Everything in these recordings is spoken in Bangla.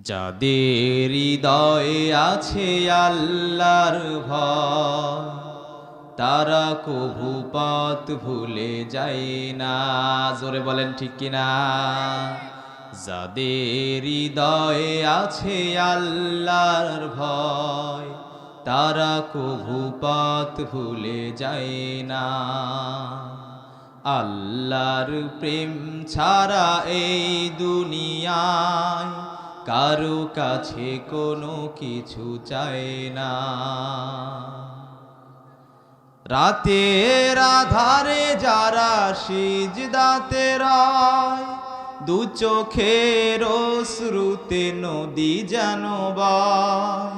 যাদের হৃদয়ে আছে আল্লাহর ভয়, তারা কভু পথ ভুলে যায় না। জোরে বলেন ঠিক কিনা? যাদের হৃদয়ে আছে আল্লাহর ভয়, তারা কভু পথ ভুলে যায় না। আল্লাহর প্রেম ছাড়া এই দুনিয়ায় কারো কাছে কোনো কিছু চায় না। রাতের আধারে যারা সিজদাতে রয়, দু চোখের অশ্রুতে নদী যেন বয়।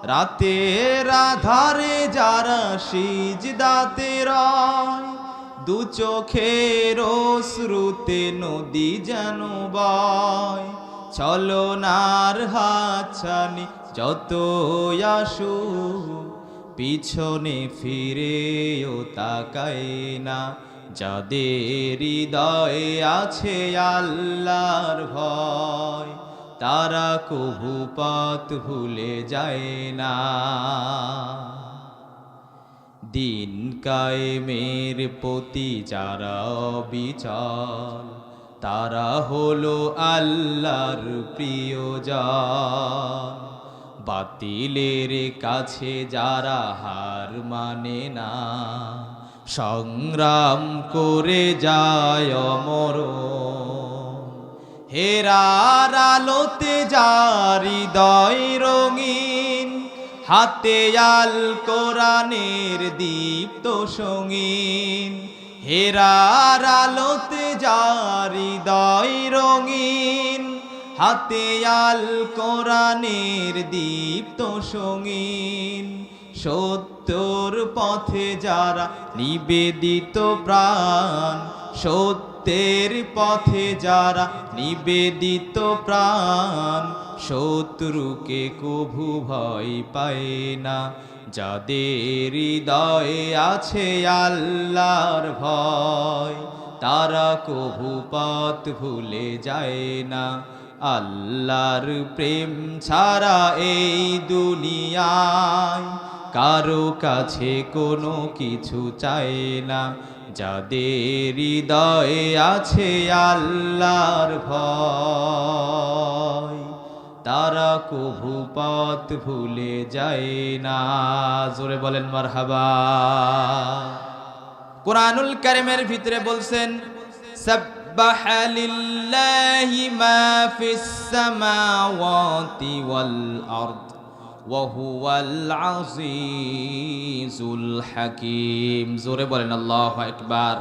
রাতের আধারে যারা সিজদাতে রয়, দু চোখের অশ্রুতে নদী যেন বয়। ছলনার হাতছানি যত আসু, পিছনে ফিরেও তাকায় না। যাদের হৃদয়ে আছে আল্লাহর ভয়, তারা কভু পথ ভুলে যায় না। দিন কায়েমের প্রতি যারা অবিচল, তারা হলো আল্লাহর প্রিয়জন। বাতিলের কাছে যারা হার মানে না, সংগ্রাম করে যায় অমরণ। হেরার আলোতে যার হৃদয় রঙিন, হাতে আল কোরআনের দীপ্ত সঙ্গীন। হেরার আলোতে যার হৃদয় রঙিন, হাতে আল কোরআনের দীপ্ত সঙ্গীন। সত্যর পথে যারা নিবেদিত প্রাণ, সত্যের পথে যারা নিবেদিত প্রাণ, শত্রুকে কভু ভয় পায় না। যাদের হৃদয়ে আছে আল্লাহর ভয়, তারা কভু পথ ভুলে যায় না। আল্লাহর প্রেম ছাড়া এই দুনিয়ায় কারো কাছে কোনো কিছু চায় না। যাদের হৃদয়ে আছে আল্লাহর ভয়, তারা কভু পথ ভুলে যায় না। জোরে বলেন মারহাবা। কুরআনুল কারীমের ভিতরে বলছেন, সাব্বাহা লিল্লাহি মা ফিস সামাওয়াতি ওয়াল আরদ ওয়া হুয়াল আজিজুল হাকীম। জোরে বলেন আল্লাহু আকবার।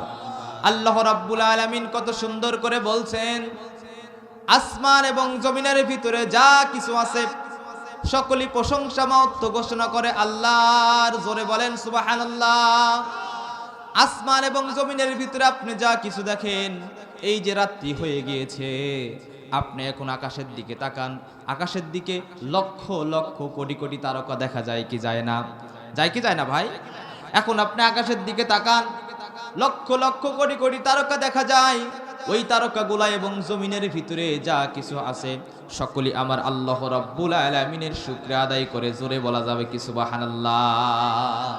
আল্লাহ রাব্বুল আলামিন কত সুন্দর করে বলছেন, আসমান এবং জমিনের ভিতরে যা কিছু আছে সকলই প্রশংসা মহত্ব ঘোষণা করে আল্লাহর। জোরে বলেন সুবহানাল্লাহ। আসমান এবং জমিনের ভিতরে আপনি যা কিছু দেখেন, এই যে রাত্রি হয়ে গিয়েছে, আপনি এখন আকাশের দিকে তাকান, আকাশের দিকে লক্ষ লক্ষ কোটি কোটি তারকা দেখা যায় কি যায় না? যায় কি যায় না ভাই? এখন আপনি আকাশের দিকে তাকান, লক্ষ লক্ষ কোটি কোটি তারকা দেখা যায়। ওই তারকাগুলা এবং জমিনের ভিতরে যা কিছু আছে সকলেই আমার আল্লাহ রাব্বুল আলামিনের শুকরিয়া আদায় করে। জোরে বলা যাবে কি সুবহানাল্লাহ।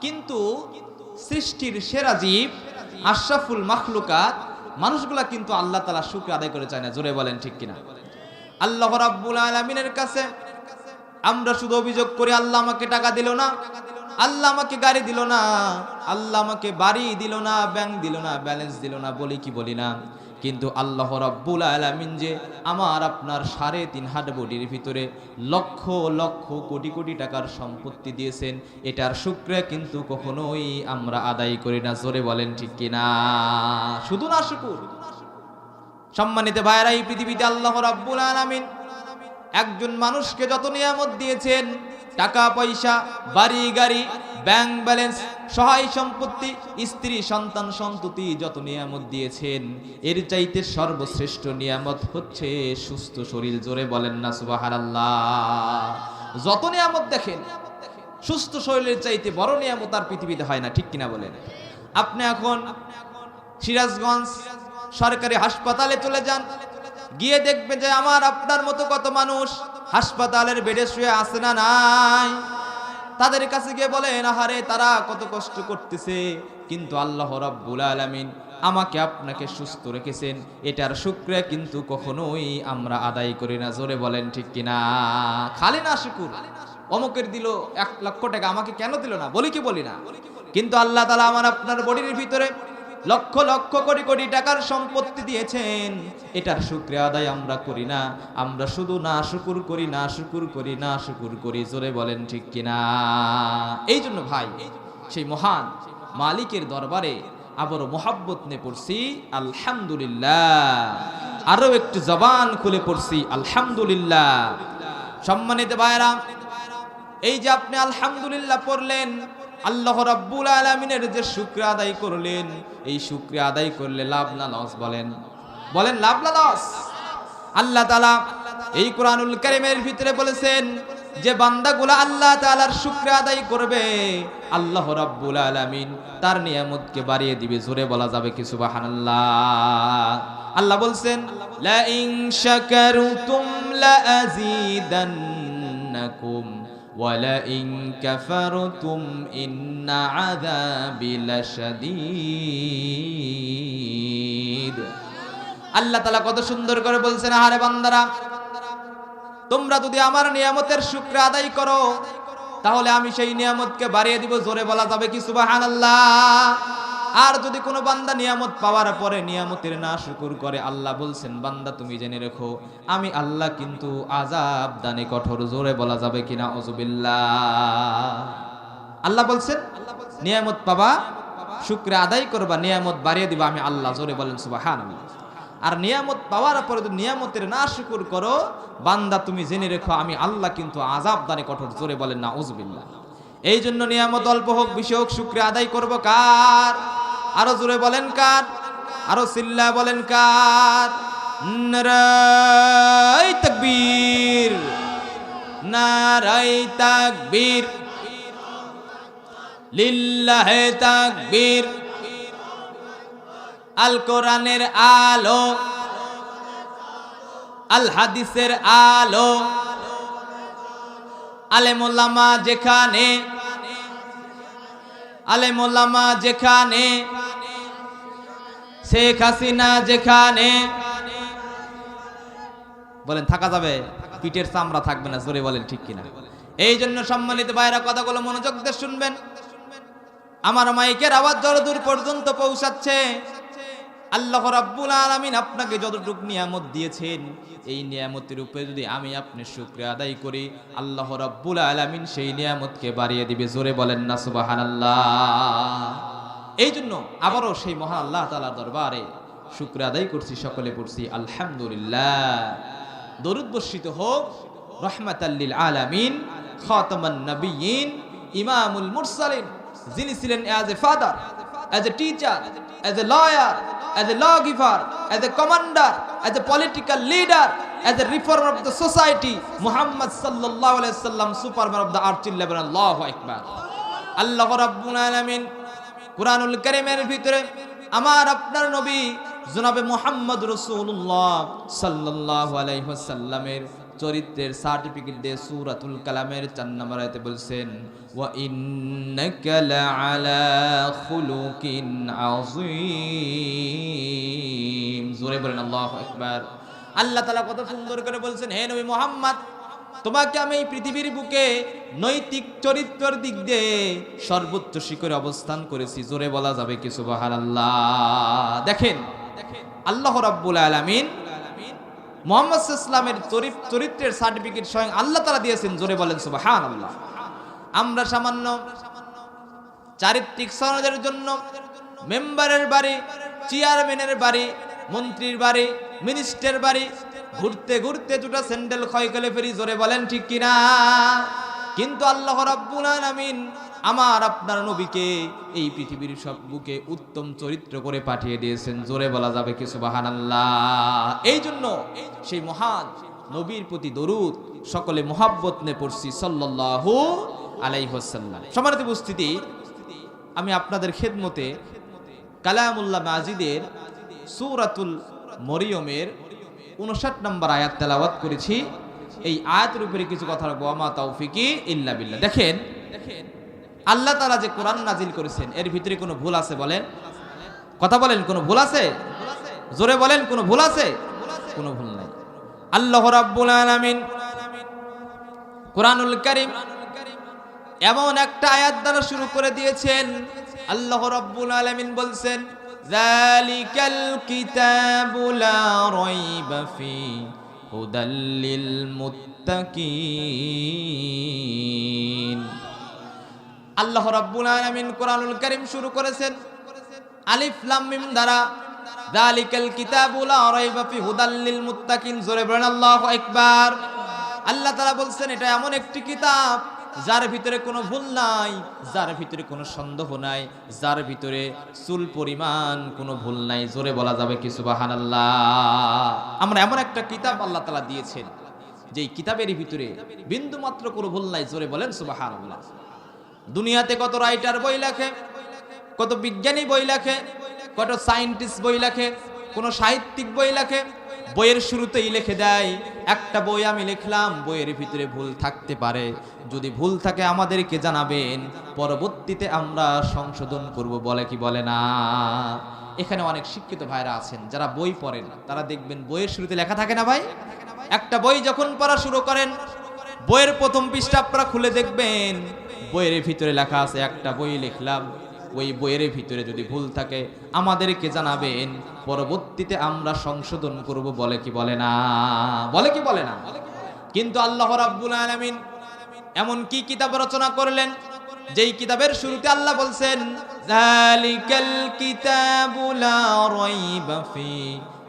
কিন্তু সৃষ্টির সেরা জীব, আশরাফুল মাখলুকাত মানুষগুলা কিন্তু আল্লাহ তাআলা শুকরিয়া আদায় করে চায় না। জোরে বলেন ঠিক কিনা? আল্লাহ রাব্বুল আলামিনের কাছে আমরা শুধু অভিযোগ করি, আল্লাহ আমাকে টাকা দিল না, আল্লাহ আমাকে গাড়ি দিল না, আল্লাহ আমাকে বাড়ি দিল না, ব্যাংক দিল না, ব্যালেন্স দিল না, বলি কি বলি না? কিন্তু আল্লাহ রাব্বুল আলামিন যে আমার আপনার 3.5 হাত বডির ভিতরে লক্ষ লক্ষ কোটি কোটি টাকার সম্পত্তি দিয়েছেন, এটার শুকরিয়া কিন্তু কখনোই আমরা আদায় করি না। জোরে বলেন ঠিক কিনা? শুধু না শুকর। সম্মানিত ভাইরা, এই পৃথিবীতে আল্লাহ রাব্বুল আলামিন একজন মানুষকে যত নিয়ামত দিয়েছেন, টাকা পয়সা, বাড়ি গাড়ি, ব্যাংক ব্যালেন্স, সহায় সম্পত্তি, স্ত্রী সন্তান সন্ততি যত নিয়ামত দিয়েছেন, এর চাইতে সর্বশ্রেষ্ঠ নিয়ামত হচ্ছে সুস্থ শরীর। জোরে বলেন না সুবহানাল্লাহ। যত নিয়ামত দেখেন, সুস্থ শরীরের চাইতে বড় নিয়ামত আর পৃথিবীতে হয় না, ঠিক কিনা বলেন? আপনি এখন সিরাজগঞ্জ সরকারি হাসপাতালে চলে যান, গিয়ে দেখবে যে আমার আপনার মতো কত মানুষ হাসপাতালের বেডে শুয়ে আছে না নাই। তাদের কাছে গিয়ে বলেন, আহারে তারা কত কষ্ট করতেছে, কিন্তু আল্লাহ রাব্বুল আলামিন আমাকে আপনাকে সুস্থ রেখেছেন, এটার শুকরিয়া কিন্তু কখনোই আমরা আদায় করি না। জোরে বলেন ঠিক কিনা? খালি না শুকুর, অমুকের দিল 1 লক্ষ টাকা, আমাকে কেন দিল না, বলি কি বলি না? কিন্তু আল্লাহ তাআলা আমার আপনার বডির ভিতরে লক্ষ লক্ষ কোটি কোটি টাকার সম্পত্তি দিয়েছেন, এটার শুকরিয়া আদায় আমরা করি না। আমরা শুধু না শুকুর করি, না শুকুর করি, না শুকুর করি। জোরে বলেন ঠিক কিনা? এই জন্য ভাই, সেই মহান মালিকের দরবারে আবারও মোহাব্বত নিয়ে পড়ছি আলহামদুলিল্লাহ, আরো একটু জবান খুলে পড়ছি আলহামদুলিল্লাহ। সম্মানিত ভাইরা, এই যে আপনি আলহামদুলিল্লাহ পড়লেন, আল্লাহ রাব্বুল আলামিনের যে শুকরিয়া আদায় করলেন, এই শুকরিয়া আদায় করলে লাভ না লস? বলেন বলেন, লাভ না লস? আল্লাহ তাআলা এই কোরআনুল কারীমের ভিতরে বলেছেন যে বান্দাগুলো আল্লাহ তাআলার শুকরিয়া আদায় করবে, আল্লাহ রাব্বুল আলামিন তার নিয়ামতকে বাড়িয়ে দিবে। জোরে বলা যাবে কি সুবহানাল্লাহ? আল্লাহ বলছেন, লা ইন শাকারতুম লা আযীদান্নাকুম ওয়া লা ইন কাফারতুম ইন্না আযাবি লাশাদীদ। আল্লাহ তাআলা কত সুন্দর করে বলছেন, আরে বান্দারা, তোমরা যদি আমার নিয়ামতের শুকরিয়া আদায় করো, তাহলে আমি সেই নিয়ামতকে বাড়িয়ে দিব। জোরে বলা যাবে কি সুবহানাল্লাহ? আর যদি কোনো বান্দা নিয়ামত পাওয়ার পরে নিয়ামতের না শুকর করে, আল্লাহ বলছেন, বান্দা তুমি জেনে রেখো আমি আল্লাহ কিন্তু আযাব দানে কঠোর। জোরে বলা যাবে কি নাউযুবিল্লাহ? আল্লাহ বলছেন নিয়ামত পাবা, শুকরিয়া আদায় করবা, নিয়ামত বাড়িয়ে দিবা আমি আল্লাহ। জোরে বলেন সুবহানাল্লাহ। আর নিয়ামত পাওয়ার পরে যদি নিয়ামতের না শুকর করো, বান্দা তুমি জেনে রেখো আমি আল্লাহ কিন্তু আযাব দানে কঠোর। জোরে বলেন নাউযুবিল্লাহ। এই জন্য নিয়ামত অল্প হোক বেশি হোক শুকরিয়া আদায় করব কার? আরো জোরে বলেন কার? আরো চিল্লা বলেন কার? নারায়ে তাকবীর, নারায়ে তাকবীর, লিল্লাহে তাকবীর। আল কোরআনের আলো, আল হাদিসের আলো, আলেম ওলামা যেখানে, আলেম ওলামা যেখানে, শেখ হাসিনা যেখানে, বলেন থাকা যাবে? পিঠের চামড়া থাকবে না। জোরে বলেন ঠিক কিনা? এই জন্য সম্মানিত ভাইরা, কথাগুলো মনোযোগ দিয়ে শুনবেন। আমার মাইকের আওয়াজ যতদূর পর্যন্ত পৌঁছাচ্ছে, আল্লাহ রাব্বুল আলামিন আপনাকে যতটুকু নিয়ামত দিয়েছেন, এই নিয়ামতের উপরে যদি আমি আপনি শুকরিয়া আদায় করি, আল্লাহ রাব্বুল আলামিন সেই নিয়ামতকে বাড়িয়ে দিবে। জোরে বলেন না সুবহানাল্লাহ? এই জন্য আবারও সেই মহান আল্লাহ তাআলার দরবারে শুকরিয়া আদায় করছি, সকলে পড়ছি আলহামদুলিল্লাহ। দরুদ বর্ষিত হোক রাহমাতাল লিল আলামিন, খাতামান নবিয়্যিন, ইমামুল মুরসালিন, যিনি ছিলেন as a father, as a teacher, as a lawyer, as a lawgiver, as a commander, as a political leader, as a reformer of the society, Muhammad sallallahu alaihi wasallam, superman of the earth. Allahu akbar. Allah rabbul alamin Quranul Kareemer ভিতরে আমার আপনার নবী জনাবে মুহাম্মদ রাসূলুল্লাহ সাল্লাল্লাহু আলাইহি ওয়াসাল্লামের চরিত্রের সার্টিফিকেট দিয়ে সূরাতুল কালামের 4 নম্বর আয়াতে বলছেন, ওয়া ইন্নাকা লাআলা খুলুকিন আযীম। জোরে বলেন আল্লাহু আকবার। আল্লাহ তাআলা কত সুন্দর করে বলছেন, হে নবী মুহাম্মদ, তোমাকে আমি এই পৃথিবীর বুকে নৈতিক চরিত্রের দিক দিয়ে সর্বোচ্চ শিখরে অবস্থান করেছি। জোরে বলা যাবে কি সুবহানাল্লাহ? দেখেন আল্লাহ রাব্বুল আলামিন মুহাম্মদ ইসলামের চরিত্রের সার্টিফিকেট স্বয়ং আল্লাহ তাআলা দিয়েছেন। জোরে বলেন সুবহানাল্লাহ। আমরা সামান্য চারিত্রিক সনদের জন্য মেম্বারের বাড়ি, চেয়ারম্যানের বাড়ি, মন্ত্রীর বাড়ি, মিনিস্টারের বাড়ি ঘুরতে ঘুরতে দুটো স্যান্ডেল ক্ষয় করে ফেরি। জোরে বলেন ঠিক কিনা? কিন্তু আল্লাহ রাব্বুল আলামিন আমার আপনার নবীকে এই পৃথিবীর সব বুকে উত্তম চরিত্র করে পাঠিয়ে দিয়েছেন। জোরে বলা যাবে কি সুবহানাল্লাহ? এই জন্য সেই মহান নবীর প্রতি দরুদ সকলে মুহাব্বত নিয়ে পড়ছি সাল্লাল্লাহু আলাইহি ওয়াসাল্লাম। সম্মানিত উপস্থিতি, আমি আপনাদের খেদমতে কালামুল্লাহ মাজিদের সূরাতুল মরিয়মের 59 নম্বর আয়াত তেলাওয়াত করেছি। এই আয়াতের উপরে কিছু কথা রাখবো। ওয়া মা তাওফিকি ইল্লা বিল্লাহ। দেখেন আল্লাহ তাআলা যে কোরআন নাজিল করেছেন এর ভিতরে কোনো ভুল আছে বলেন? কথা বলেন, কোনো ভুল আছে? জোরে বলেন, কোনো ভুল আছে? কোনো ভুল নাই। আল্লাহ রাব্বুল আলামিন কোরআনুল কারীম এমন একটা আয়াত দ্বারা শুরু করে দিয়েছেন। আল্লাহ রাব্বুল আলামিন বলছেন, যালিকাল কিতাবু লা রাইবা ফি হুদাল লিল মুত্তাকিন। আল্লাহ রাব্বুল আলামিন কোরআনুল কারীম শুরু করেছেন আলিফ লাম মিম দ্বারা। যালিকাল কিতাবু লা রাইবা ফি হুদাল লিল মুত্তাকিন। জোরে বলেন আল্লাহু আকবার। আল্লাহ তাআলা বলছেন এটা এমন একটি কিতাব যার ভিতরে কোনো ভুল নাই, যার ভিতরে কোনো সন্দেহ নাই, যার ভিতরে চুল পরিমাণ কোনো ভুল নাই। জোরে বলা যাবে কি সুবহানাল্লাহ। আমরা এমন একটা কিতাব আল্লাহ তাআলা দিয়েছেন যেই কিতাবের ভিতরে বিন্দু মাত্র কোনো ভুল নাই। জোরে বলেন সুবহানাল্লাহ। দুনিয়াতে কত রাইটার বই লেখে, কত বিজ্ঞানী বই লেখে, কত সায়েন্টিস্ট বই লেখে, কোন সাহিত্যিক বই লেখে, বইয়ের শুরুতেই লিখে দেয় একটা বই আমি লিখলাম, বইয়ের ভিতরে ভুল থাকতে পারে, যদি ভুল থাকে আমাদেরকে জানাবেন, পরবর্তীতে আমরা সংশোধন করব। বলে কি বলে না? এখানে অনেক শিক্ষিত ভাইরা আছেন যারা বই পড়েন, তারা দেখবেন বইয়ের শুরুতে লেখা থাকে না ভাই? একটা বই যখন পড়া শুরু করেন, বইয়ের প্রথম পৃষ্ঠা আপনারা খুলে দেখবেন বইয়ের ভিতরে লেখা আছে একটা বই লিখলাম, ওই বইয়ের ভিতরে যদি ভুল থাকে আমাদেরকে জানাবেন, পরবর্তীতে আমরা সংশোধন করব। বলে কি বলে না? বলে কি বলে না? কিন্তু আল্লাহ রাব্বুল আলামিন এমন কি কিতাব রচনা করলেন যেই কিতাবের শুরুতে আল্লাহ বলছেন, যালিকাল কিতাবু লা রাইবা ফি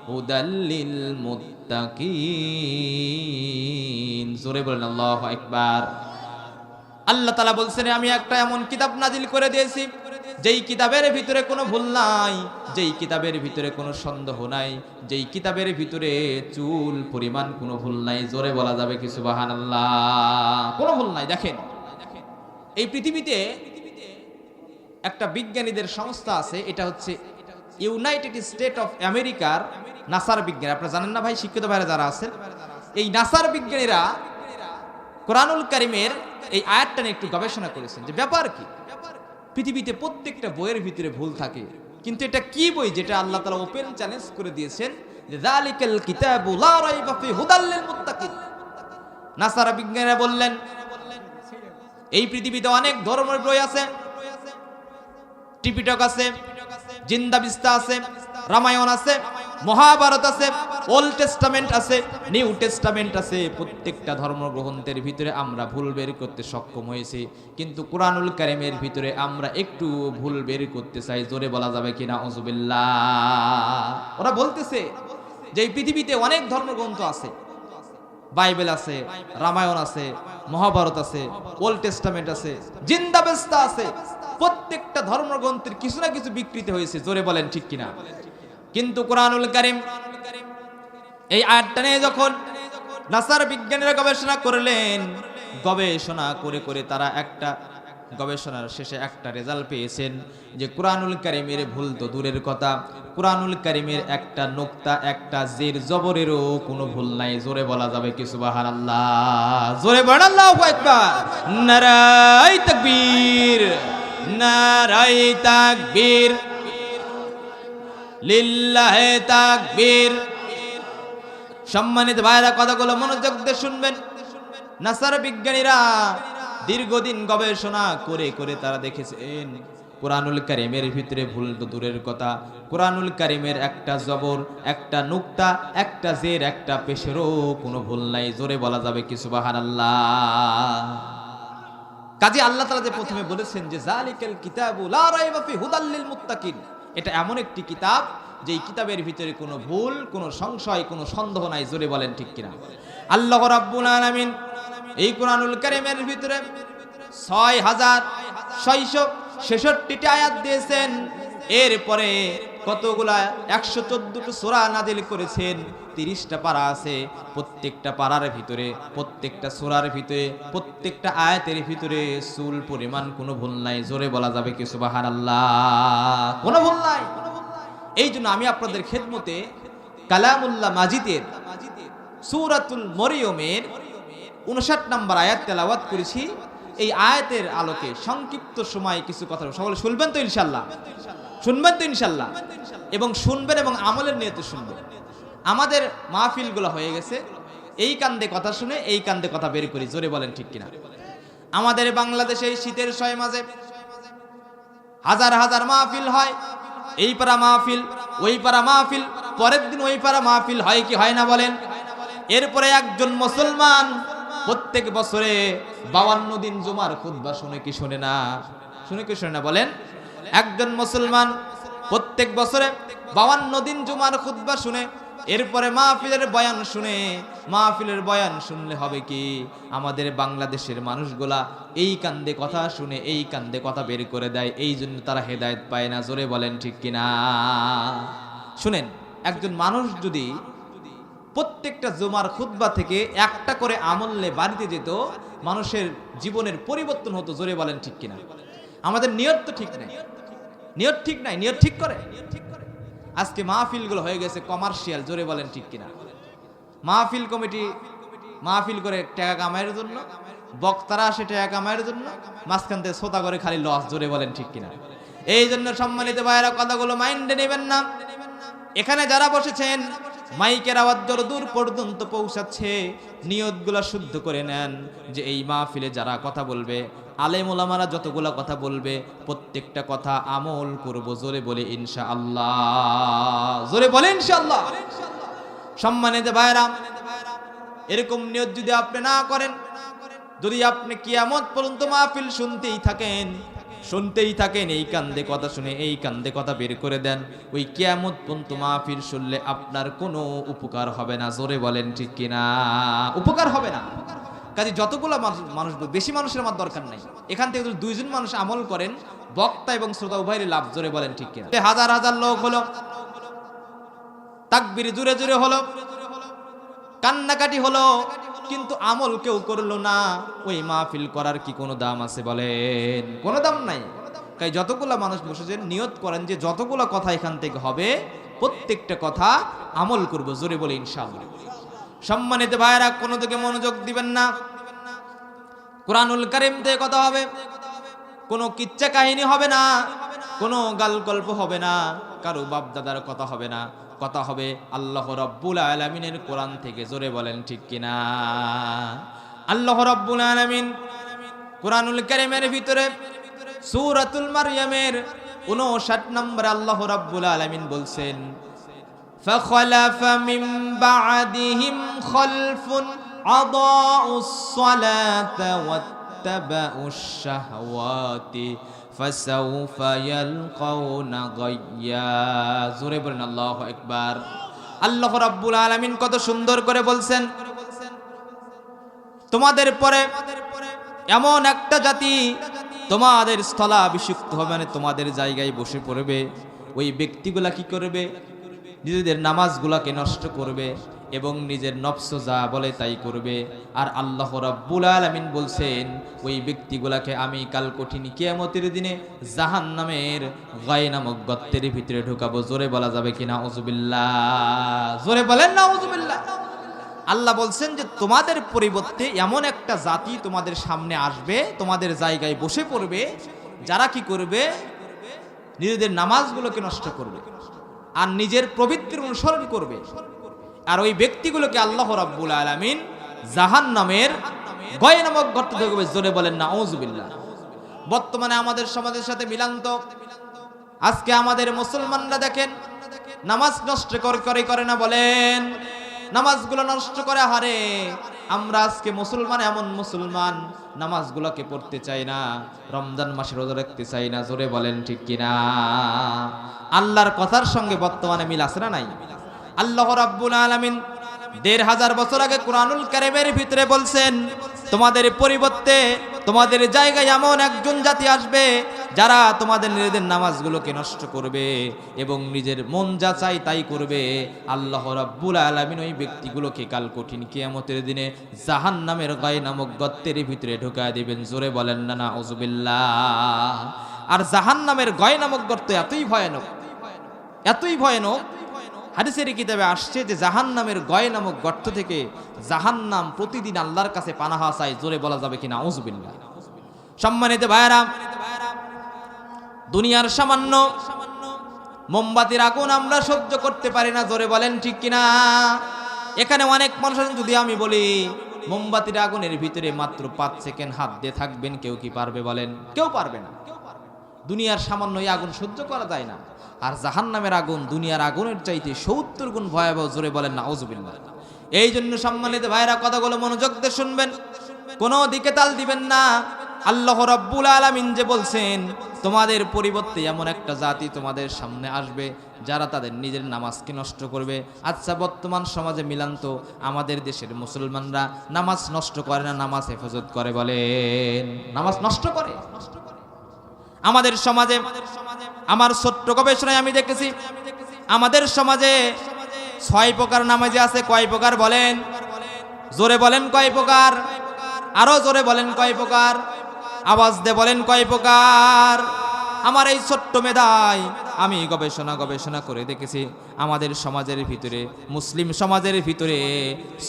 হুদাল লিল মুত্তাকিন। জোরে বলেন আল্লাহু আকবার। আল্লাহ তাআলা বলছেন আমি একটা এমন কিতাব নাজিল করে দিয়েছি যেই কিতাবের ভিতরে কোনো ভুল নাই, যেই কিতাবের ভিতরে কোনো সন্দেহ নাই, যেই কিতাবের ভিতরে চুল পরিমাণ কোনো ভুল নাই। জোরে বলা যাবে কি সুবহানাল্লাহ। কোনো ভুল নাই। দেখেন এই পৃথিবীতে একটা বিজ্ঞানীদের সংস্থা আছে, এটা হচ্ছে ইউনাইটেড স্টেট অফ আমেরিকার নাসার বিজ্ঞানী। আপনারা জানেন না ভাই, শিক্ষিত ভাইরা যারা আছেন, এই নাসার বিজ্ঞানীরা কোরআনুল কারীমের এই আয়াতটা নিয়ে একটু গবেষণা করেছেন যে ব্যাপার কি। পৃথিবীতে প্রত্যেকটা বইয়ের ভিতরে ভুল থাকে, কিন্তু এটা কি বই যেটা আল্লাহ তাআলা ওপেন চ্যালেঞ্জ করে দিয়েছেন যে যালিকাল কিতাবু লা রাইবা ফি হুদাল লিল মুত্তাকিন। নাসারা বিজ্ঞানীরা বললেন এই পৃথিবীতে অনেক ধর্মের বই আছে, ত্রিপিটক আছে, জিন্দাবিস্তা আছে, রামায়ণ আছে, মহাভারত আছে, ওল্ড টেস্টামেন্ট আছে, নিউ টেস্টামেন্ট আছে। প্রত্যেকটা ধর্মগ্রন্থের ভিতরে আমরা ভুল বের করতে সক্ষম হয়েছি, কিন্তু কোরআনুল কারীমের ভিতরে আমরা একটু ভুল বের করতে চাই। জোরে বলা যাবে কিনা আউযুবিল্লাহ। ওরা বলতেছে যে এই পৃথিবীতে অনেক ধর্মগ্রন্থ আছে, বাইবেল আছে, রামায়ণ আছে, মহাভারত আছে, ওল্ড টেস্টামেন্ট আছে, জিন্দাবেস্তা আছে। প্রত্যেকটা ধর্মগ্রন্থের কিছু না কিছু বিকৃতি হয়েছে। জোরে বলেন ঠিক কিনা? কিন্তু কোরআনুল কারীম এই আয়াতটা নিয়ে যখন নাসার বিজ্ঞানীরা গবেষণা করলেন, গবেষণা করে করে তারা একটা গবেষণার শেষে একটা রেজাল্ট পেয়েছেন যে কোরআনুল কারীমের ভুল তো দূরের কথা, কোরআনুল কারীমের একটা নুকতা, একটা জের জবরেরও কোনো ভুল নাই। জোরে বলা যাবে কি সুবহানাল্লাহ। জোরে বলেন আল্লাহু আকবার। নারায়ে তাকবীর, নারায়ে তাকবীর, লিল্লাহে তাকবীর। সম্মানিত ভাইরা, কথাগুলো মনোযোগ দিয়ে শুনবেন। নাসার বিজ্ঞানীরা দীর্ঘদিন গবেষণা করে করে তারা দেখেছেন কোরআনুল কারীমের ভিতরে ভুল তো দূরের কথা, কোরআনুল কারীমের একটা জবর, একটা নুকতা, একটা জের, একটা পেশেরও কোনো ভুল নাই। জোরে বলা যাবে কি সুবহানাল্লাহ। কাজে আল্লাহ তাআলা যে প্রথমে বলেছেন যে যালিকাল কিতাবু লা রাইবা ফি হুদাল লিল মুত্তাকিন, এটা এমন একটি কিতাব যেই কিতাবের ভিতরে কোনো ভুল, কোনো সংশয়, কোনো সন্দেহ নাই। জোরে বলেন ঠিক কিনা? আল্লাহ রাব্বুল আলামিন এই কোরআনুল কারীমের ভিতরে 6666টি আয়াত দিয়েছেন। এরপরে কতগুলা 114টি সূরা নাজিল করেছেন, 30টা পারা আছে। প্রত্যেকটা পারার ভিতরে, প্রত্যেকটা সূরার ভিতরে, প্রত্যেকটা আয়াতের ভিতরে চুল পরিমাণ কোনো ভুল নাই। জোরে বলা যাবে কি সুবহানাল্লাহ। কোনো ভুল নাই। এই জন্য আমি আপনাদের খেদমতে কালামুল্লাহ মাজিদের সূরাতুল মরিয়মের 59 নম্বর আয়াত তেলাওয়াত করেছি। এই আয়াতের আলোকে সংক্ষিপ্ত সময় কিছু কথা সকলে শুনবেন তো ইনশাআল্লাহ? শুনবেন তো ইনশাআল্লাহ? এবং শুনবেন এবং আমলের নিয়তে শুনবেন। আমাদের মাহফিলগুলো হয়ে গেছে এই কান্দে কথা শুনে এই কান্দে কথা বের করি, জোরে বলেন ঠিক কিনা? আমাদের বাংলাদেশে এই শীতের ছয় মাসে হাজার হাজার মাহফিল হয়, এই পাড়া মাহফিল ওই পাড়া মাহফিল, পরের দিন ওই পাড়া মাহফিল হয় কি হয় না বলেন? এরপরে একজন মুসলমান প্রত্যেক বছরে 52 দিন জুমার খুতবা শুনে কি শুনে না? শুনে কি শুনে না বলেন? একজন মুসলমান প্রত্যেক বছরে 52 দিন জুমার খুতবা শুনে, এরপরে মাহফিলের বয়ান শুনে। মাহফিলের বয়ান শুনলে হবে কি, আমাদের বাংলাদেশের মানুষগুলা এই কান্দে কথা শুনে এই কান্দে কথা বের করে দেয়, এই জন্য তারা হেদায়েত পায় না। জোরে বলেন ঠিক কিনা? শুনেন, একজন মানুষ যদি প্রত্যেকটা জুমার খুতবা থেকে একটা করে আমল নিয়ে বাড়িতে যেত, মানুষের জীবনের পরিবর্তন হতো। জোরে বলেন ঠিক কিনা? আমাদের নিয়ত তো ঠিক নাই, নিয়ত ঠিক নাই, নিয়ত ঠিক করে। আজকে মাহফিলগুলো হয়ে গেছে কমার্শিয়াল। জোরে বলেন ঠিক কিনা? মাহফিল কমিটি মাহফিল করে টাকা কামাইয়ের জন্য, বক্তারা আসে টাকা কামাইয়ের জন্য, মাঝখান থেকে শ্রোতা করে খালি লস। জোরে বলেন ঠিক কিনা? এই জন্য সম্মানিত ভাইয়েরা কথাগুলো মাইন্ডে নেবেন না। এখানে যারা বসেছেন মাইকের আওয়াজ যত দূর পর্যন্ত পৌঁছাচ্ছে, নিয়তগুলা শুদ্ধ করে নেন যে এই মাহফিলে যারা কথা বলবে, আলেম ওলামারা যতগুলা কথা বলবে, প্রত্যেকটা কথা আমল করব। জোরে বলে ইনশাআল্লাহ, জোরে বলে ইনশাআল্লাহ। সম্মানিত ভাইরা, এরকম নিয়ত যদি আপনি না করেন, যদি আপনি কিয়ামত পর্যন্ত মাহফিল শুনতেই থাকেন এই কান্দে কথা শুনে এই কান্দে কথা বের করে দেন, ওই কিয়ামত পর্যন্ত মাহফিল শুনলে আপনার কোনো উপকার হবে না। জোরে বলেন ঠিক কিনা? উপকার হবে না। কাজে যতগুলো মানুষ, বেশি মানুষের আমার দরকার নাই। এখান থেকে যদি 2 জন মানুষ আমল করেন, বক্তা এবং শ্রোতা উভয়েরই লাভ। জোরে বলেন ঠিক কিনা? হাজার হাজার লোক হলো, তাকবীর জোরে জোরে হলো, কান্নাকাটি হলো, কিন্তু আমল কেউ করলো না। ওই মাহফিল করার কি কোনো দাম আছে বলেন? কোনো দাম নাই। তাই যতগুলা মানুষ বসেছেন, নিয়ত করেন যে যতগুলা কথা এখান থেকে হবে প্রত্যেকটা কথা আমল করব। জোরে বলে ইনশাআল্লাহ। সম্মানিত ভাইরা, কোনো দিকে মনোযোগ দিবেন না। কুরআনুল কারীম থেকে কথা হবে, কোনো কিচ্ছা কাহিনী হবে না, কোনো গাল গল্প হবে না, কারো বাপ দাদার কথা হবে না। কথা হবে আল্লাহ রাব্বুল আলামিনের কোরআন থেকে। জোরে বলেন ঠিক কিনা? আল্লাহ রাব্বুল আলামিন কুরআনুল কারীমের ভিতরে সূরাতুল মারইয়ামের 59 নম্বরে আল্লাহ রাব্বুল আলামিন বলছেন, ফাখলাফা মিন বা'দিহিম খালফুন আদাউস সালাতা ওয়াত্তাবাউশ শাহওয়াতি ফাসাউফা ইয়ালকাউনা গায়্যা। জোরে বলেন আল্লাহু আকবার। আল্লাহ রাব্বুল আলামিন কত সুন্দর করে বলছেন, তোমাদের পরে এমন একটা জাতি তোমাদের স্থলাভিষিক্ত হবে, মানে তোমাদের জায়গায় বসে পড়বে। ওই ব্যক্তিগুলা কি করবে? নিজেদের নামাজগুলাকে নষ্ট করবে এবং নিজের নফস যা বলে তাই করবে। আর আল্লাহ রাব্বুল আলামিন বলছেন, ওই ব্যক্তিগুলাকে আমি কাল কঠিন কিয়ামতের দিনে জাহান্নামের গায় নামক গর্তের ভিতরে ঢুকাবো। জোরে বলা যাবে কিনা নাউজুবিল্লাহ? জোরে বলেন নাউজুবিল্লাহ। আল্লাহ বলছেন যে তোমাদের পরিবর্তে এমন একটা জাতি তোমাদের সামনে আসবে, তোমাদের জায়গায় বসে পড়বে, যারা কি করবে? নিজেদের নামাজগুলোকে নষ্ট করবে আর নিজের প্রবৃত্তির অনুসরণ করবে। আর ওই ব্যক্তিগুলোকে আল্লাহ রাব্বুল আলামিন জাহান্নামের গয় নামক গর্তে ঢুকাবে। জোরে বলেন নাউজুবিল্লাহ। বর্তমানে আমাদের সমাজের সাথে মিলান্ত, আজকে আমাদের মুসলমানরা দেখেন নামাজ নষ্ট করে না বলেন? নামাজগুলো নষ্ট করে হারে। আমরা আজকে মুসলমান, এমন মুসলমান নামাজগুলোকে পড়তে চাই না, রমজান মাসে রোজা রাখতে চাই না। জোরে বলেন ঠিক কিনা? আল্লাহর কথার সঙ্গে বর্তমানে মিল আছে না নাই? আল্লাহ রাব্বুল আলামিন 1500 বছর আগে কুরআনুল কারীমের ভিতরে বলছেন, তোমাদের পরিবর্তে তোমাদের জায়গায় এমন একজন জাতি আসবে যারা তোমাদের নিজেদের নামাজগুলোকে নষ্ট করবে এবং নিজের মন যা চাই তাই করবে। আল্লাহ রাব্বুল আলামিন ওই ব্যক্তিগুলোকে কাল কঠিন কিয়ামতের দিনে জাহান্নামের গায় নামক গর্তের ভিতরে ঢুকায় দিবেন। জোরে বলেন না নাউজুবিল্লাহ। আর জাহান্নামের গায় নামক গর্ত এতই ভয়ানক, এতই ভয়ানক হাদিসের কিতাবে আসছে যে জাহান্নামের গয় নামক গর্ত থেকে জাহান্নাম প্রতিদিন আল্লাহর কাছে পানাহা চায়, জোরে বলা যাবে কিনা আউযুবিল্লাহ। সম্মানিত ভাইরা, দুনিয়ার সামান্য মোমবাতির আগুন আমরা সহ্য করতে পারি না, জোরে বলেন ঠিক কিনা। এখানে অনেক মানুষ যদি আমি বলি মোমবাতির আগুনের ভিতরে মাত্র 5 সেকেন্ড হাত দিয়ে থাকবেন, কেউ কি পারবে বলেন? কেউ পারবে না। দুনিয়ার সামান্য এই আগুন সহ্য করা যায় না, আর জাহান্নামের আগুন দুনিয়ার আগুনের চাইতে 70 গুণ ভয়াবহ, জোরে বলেন না আউযুবিল্লাহ। এই জন্য সম্মানিত ভাইরা কথাগুলো মনোযোগ দিয়ে শুনবেন, কোনো দিকে তাল দিবেন না। আল্লাহ রাব্বুল আলামিন যে বলছেন তোমাদের পরিবর্তে এমন একটা জাতি তোমাদের সামনে আসবে যারা তাদের নিজের নামাজকে নষ্ট করবে। আচ্ছা, বর্তমান সমাজে মিলান্ত আমাদের দেশের মুসলমানরা নামাজ নষ্ট করে না, নামাজ হেফাজত করে বলেন? নামাজ নষ্ট করে। আমাদের সমাজে, আমার ছোট্ট গবেষণায় আমি দেখেছি আমাদের সমাজে 6 প্রকার নামাজি আছে। কয় প্রকার বলেন? জোরে বলেন কয় প্রকার? আরো জোরে বলেন কয় প্রকার? আওয়াজ দিয়ে বলেন কয় প্রকার? আমার এই ছোট্ট মেধায় আমি গবেষণা করে দেখেছি আমাদের সমাজের ভিতরে, মুসলিম সমাজের ভিতরে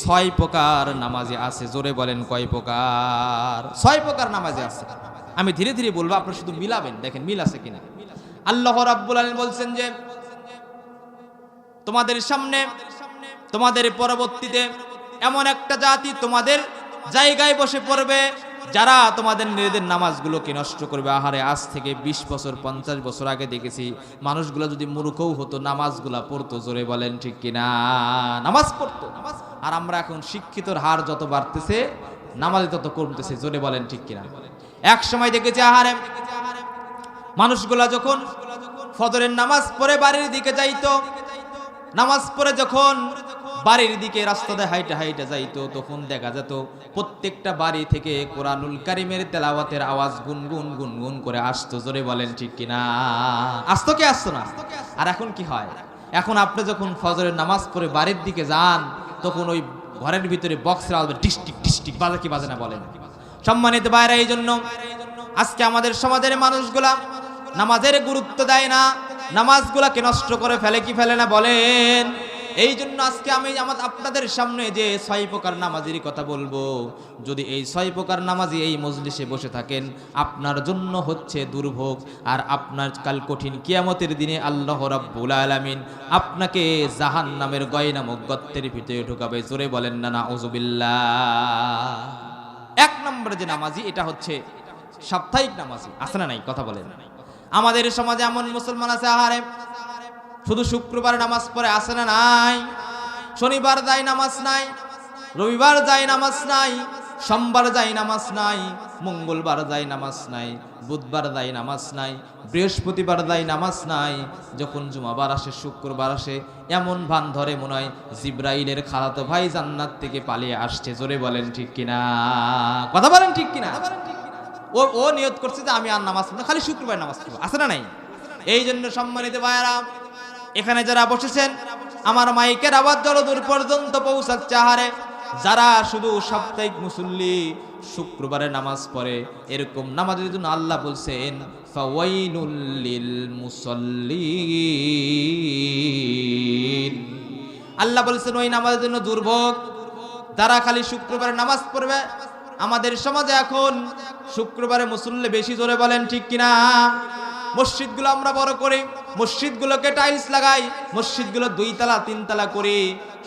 6 প্রকার নামাজি আছে। জোরে বলেন কয় প্রকার? 6 প্রকার নামাজি আছে। আমি ধীরে ধীরে বলবো, আপনারা শুধু মিলাবেন, দেখেন মিল আছে কিনা। আল্লাহ রাব্বুল আলামিন বলছেন যে তোমাদের সামনে, তোমাদের পরবর্তীতে এমন একটা জাতি তোমাদের জায়গায় বসে পড়বে যারা তোমাদের নিজেদের নামাজগুলোকে নষ্ট করবে। আহারে, আজ থেকে 20 বছর 50 বছর আগে দেখেছি মানুষগুলো যদি মূর্খও হতো নামাজগুলা পড়তো। জোরে বলেন ঠিক কিনা? নামাজ পড়তো। আর আমরা এখন শিক্ষিতর হার যত বাড়তেছে নামাজ তত কমতেছে। জোরে বলেন ঠিক কিনা? এক সময় দেখেছি আহারে মানুষগুলা যখন ফজরের নামাজ পড়ে বাড়ির দিকে যাইতো, নামাজ পড়ে যখন বাড়ির দিকে রাস্তা দিয়ে হাইটে হাইটে যাইতো, তখন দেখা যেত প্রত্যেকটা বাড়ি থেকে কোরআনুল কারীমের তেলাওয়াতের আওয়াজ গুনগুন গুনগুন করে আসতো। জোরে বলেন ঠিক কিনা? আসতো কি আসতো না? আর এখন কি হয়? এখন আপনি যখন ফজরের নামাজ পড়ে বাড়ির দিকে যান, তখন ওই ঘরের ভিতরে বক্সের আওয়াজ ডিস্টিক ডিস্টিক বাজে কি বাজে না বলেন? সম্মানিত ভাইরা, এই জন্য আজকে আমাদের সমাজের মানুষগুলা নামাজের গুরুত্ব দেয় না, নামাজগুলাকে নষ্ট করে ফেলে কি ফেলে না বলেন? এই জন্য আজকে আমি আপনাদের সামনে যে 6 প্রকার নামাজের কথা বলবো, যদি এই 6 প্রকার নামাজি এই মজলিসে বসে থাকেন, আপনার জন্য হচ্ছে দুর্ভোগ। আর আপনার কাল কঠিন কিয়ামতের দিনে আল্লাহ রাব্বুল আলামিন আপনাকে জাহান্নামের গয় নামক গর্তের ভিতরে ঢুকাবে। জোরে বলেন না নাউযুবিল্লাহ। 1 নম্বরে যে নামাজি, এটা হচ্ছে সাপ্তাহিক নামাজি। আছে না নাই? কথা বলেন। আমাদের সমাজে এমন মুসলমান আছে আহারে শুধু শুক্রবার নামাজ পড়ে, আছে না নাই? শনিবার যায় নামাজ নাই, রবিবার যায় নামাজ নাই, সোমবার যায় নামাজ নাই, মঙ্গলবার যায় নামাজ নাই, বুধবার যায় নামাজ নাই, বৃহস্পতিবার যায় নামাজ নাই। যখন জুমাবার আসে, শুক্রবার আসে, এমন ভান ধরে মনে হয় জিব্রাইলের খালাতো ভাই জান্নাত থেকে পালিয়ে আসছে। জোরে বলেন ঠিক কিনা? কথা বলেন ঠিক কিনা? ও নিয়ত করছে যে আমি আর নামাজ পড়বো, খালি শুক্রবার নামাজ পড়বো। আছে না নাই? এই জন্য সম্মানিত ভাইয়েরা, এখানে যারা বসেছেন আমার মাইকের আওয়াজ যতদূর পর্যন্ত পৌঁছাচ্ছে, আহারে যারা শুধু সাপ্তাহিক মুসল্লি শুক্রবারে নামাজ পড়ে, এরকম নামাজের জন্য আল্লাহ বলছেন ফাওয়াইলুল লিল মুসাল্লিন। আল্লাহ বলছেন ওই নামাজের জন্য দুর্ভোগ, যারা খালি শুক্রবারে নামাজ পড়বে। আমাদের সমাজে এখন শুক্রবারে মুসল্লি বেশি। জোরে বলেন ঠিক কিনা? মসজিদগুলো আমরা বড় করি, মসজিদগুলোকে টাইলস লাগাই, মসজিদগুলো 2 তলা 3 তলা করি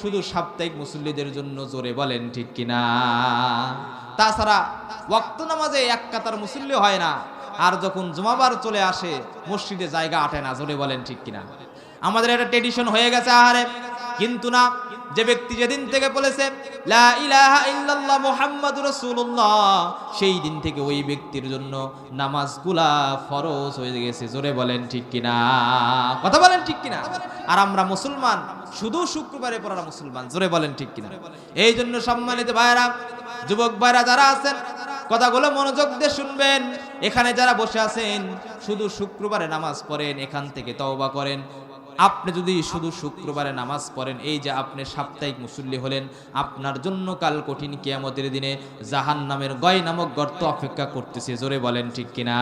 শুধু সাপ্তাহিক মুসল্লিদের জন্য। জোরে বলেন ঠিক কিনা? তাছাড়া ওয়াক্ত নামাজে 1 কাতার মুসল্লি হয় না, আর যখন জুমাবার চলে আসে মসজিদে জায়গা আটে না। জোরে বলেন ঠিক কিনা? আমাদের একটা ট্রেডিশন হয়ে গেছে আহারে। কিন্তু না, যে ব্যক্তি যেদিন থেকে বলেছে লা ইলাহা ইল্লাল্লাহ মুহাম্মাদুর রাসূলুল্লাহ, সেই দিন থেকে ওই ব্যক্তির জন্য নামাজগুলা ফরজ হয়ে গেছে। জোরে বলেন ঠিক কিনা? কথা বলেন ঠিক কিনা? আর আমরা মুসলমান শুধু শুক্রবারে পড়া মুসলমান। জোরে বলেন ঠিক কিনা? এই জন্য সম্মানিত ভাইরা, যুবক ভাইরা যারা আছেন, কথাগুলো মনোযোগ দিয়ে শুনবেন। এখানে যারা বসে আছেন শুধু শুক্রবারে নামাজ পড়েন, এখান থেকে তওবা করেন। আপনি যদি শুধু শুক্রবারে নামাজ পড়েন, এই যে আপনি সাপ্তাহিক মুসল্লি হলেন, আপনার জন্য কাল কঠিন কিয়ামতের দিনে জাহান্নামের গয় নামক গর্ত অপেক্ষা করতেছে। জোরে বলেন ঠিক কিনা?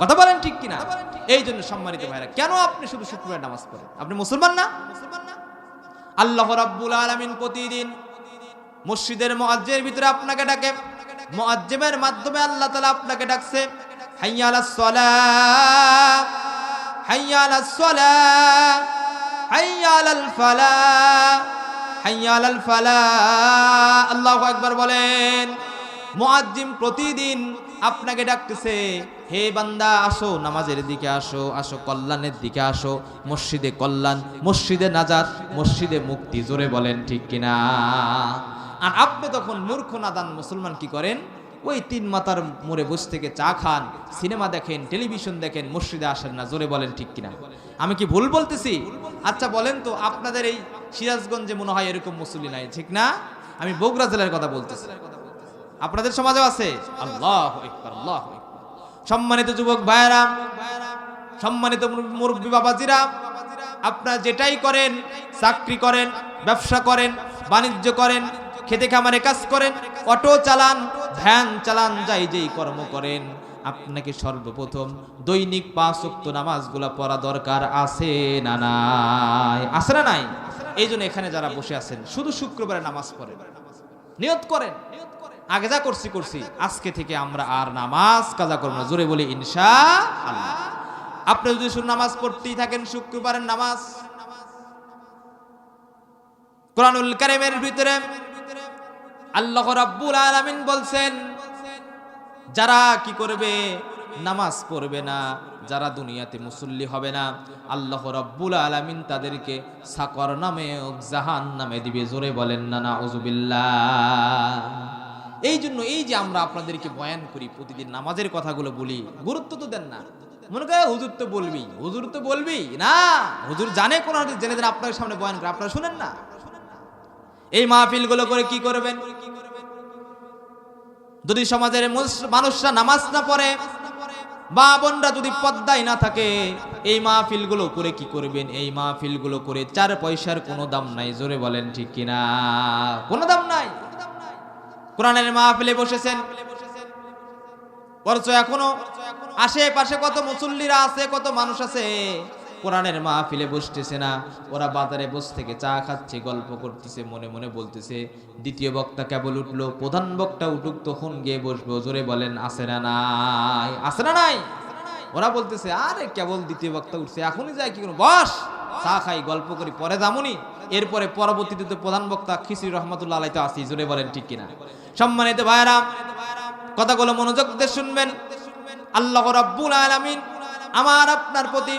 কথা বলেন ঠিক কিনা? এই জন্য সম্মানিত ভাইরা, কেন আপনি শুধু শুক্রবারে নামাজ পড়েন? আপনি মুসলমান না? আল্লাহ রাব্বুল আলামিন প্রতিদিন মসজিদের মুয়াজ্জিনের ভিতরে আপনাকে ডাকে, মুয়াজ্জিমের মাধ্যমে আল্লাহ তাআলা আপনাকে ডাকছে, হাইয়া আলাস সালাহ, হাইয়া আলাস সালাহ, হাইয়া আলাল ফালাহ, হাইয়া আলাল ফালাহ। আল্লাহু আকবার বলেন। মুয়াজ্জিম প্রতিদিন আপনাকে ডাকতেছে, হে বান্দা আসো নামাজের দিকে আসো, আসো কল্যাণের দিকে আসো, মসজিদে কল্যাণ, মসজিদে নাজাত, মসজিদে মুক্তি। জোরে বলেন ঠিক কিনা? আর আপনি তখন মূর্খ নাদান মুসলমান কি করেন? ওই তিন মাথার মোড়ে বসে থেকে চা খান, সিনেমা দেখেন, টেলিভিশন দেখেন, মসজিদে আসেন না। জোরে বলেন ঠিক কিনা? আমি কি ভুল বলতেছি? আচ্ছা বলেন তো, আপনাদের এই সিরাজগঞ্জে মনে হয় এরকম মুসল্লি নাই, ঠিক না? আমি বগুড়া জেলার কথা বলতেছি, আপনাদের সমাজেও আছে। আল্লাহু আকবার, আল্লাহু আকবার। সম্মানিত যুবক ভাইরা, সম্মানিত মুরব্বী বাবাজিরা, আপনারা যেটাই করেন, চাকরি করেন, ব্যবসা করেন, বাণিজ্য করেন, খেতে খামারে কাজ করেন, অটো চালান, ভ্যান চালান, যাই যেই কর্ম করেন, আপনাকে সর্বপ্রথম দৈনিক 5 ওয়াক্ত নামাজগুলো পড়া দরকার আছে না নাই? আছে না নাই? এই জন্য এখানে যারা বসে আছেন শুধু শুক্রবারে নামাজ পড়েন, নিয়ত করেন, আগে যা করছি করছি, আজকে থেকে আমরা আর নামাজ কাজা করব না। জোরে বলি ইনশাআল্লাহ। আপনি যদি শুধু নামাজ পড়তেই থাকেন, শুক্রবারের নামাজ, কোরআনুল কারীমের ভিতরে আল্লাহ রাব্বুল আলামিন বলছেন, যারা কি করবে? নামাজ পড়বে না, যারা দুনিয়াতে মুসল্লি হবে না, আল্লাহ রাব্বুল আলামিন তাদেরকে সাকর নামে ও জাহান্নামে দিবে। জোরে বলেন না নাউযুবিল্লাহ। এই জন্য এই যে আমরা আপনাদেরকে বয়ান করি, প্রতিদিন নামাজের কথাগুলো বলি, গুরুত্ব তো দেন না। মনে করে হুজুর তো বলবি, হুজুর তো বলবি না, হুজুর জানে কোন হাদিস জেনে দেন আপনার সামনে বয়ান করে, আপনারা শুনেন না। এই মাহফিলগুলো করে কি করবেন? যদি সমাজের মানুষরা নামাজ না পড়ে, মা বোনরা যদি পর্দায় না থাকে, এই মাহফিলগুলো করে কি করবেন? এই মাহফিলগুলো করে 4 পয়সার কোনো দাম নাই। জোরে বলেন ঠিক কিনা? কোনো দাম নাই। কোরআনের মাহফিলে বসেছেন, অথচ এখনো আশেপাশে কত মুসল্লিরা আছে, কত মানুষ আছে, কোরআনের মাহফিলে বসতেছে না। ওরা বাজারে বসে থেকে চা খাচ্ছে, গল্প করতেছে, মনে মনে বলতেছে দ্বিতীয় বক্তা কেবল উঠলো, প্রধান বক্তা উঠুক, তখন গিয়ে বসবো। জোরে বলেন আছে না নাই? আছে না নাই? ওরা বলতেছে আরে কেবল দ্বিতীয় বক্তা উঠছে, এখনই যায় কি করবো, বস চা খাই, গল্প করি, পরে যামুনি। এরপরে পরবর্তীতে তো প্রধান বক্তা খিসরি রহমাতুল্লাহ আলাইহি তো আসি। জোরে বলেন ঠিক কিনা? সম্মানিত ভাইরা, কথাগুলো মনোযোগ দিয়ে শুনবেন। আল্লাহ রাব্বুল আলামিন আমার আপনার প্রতি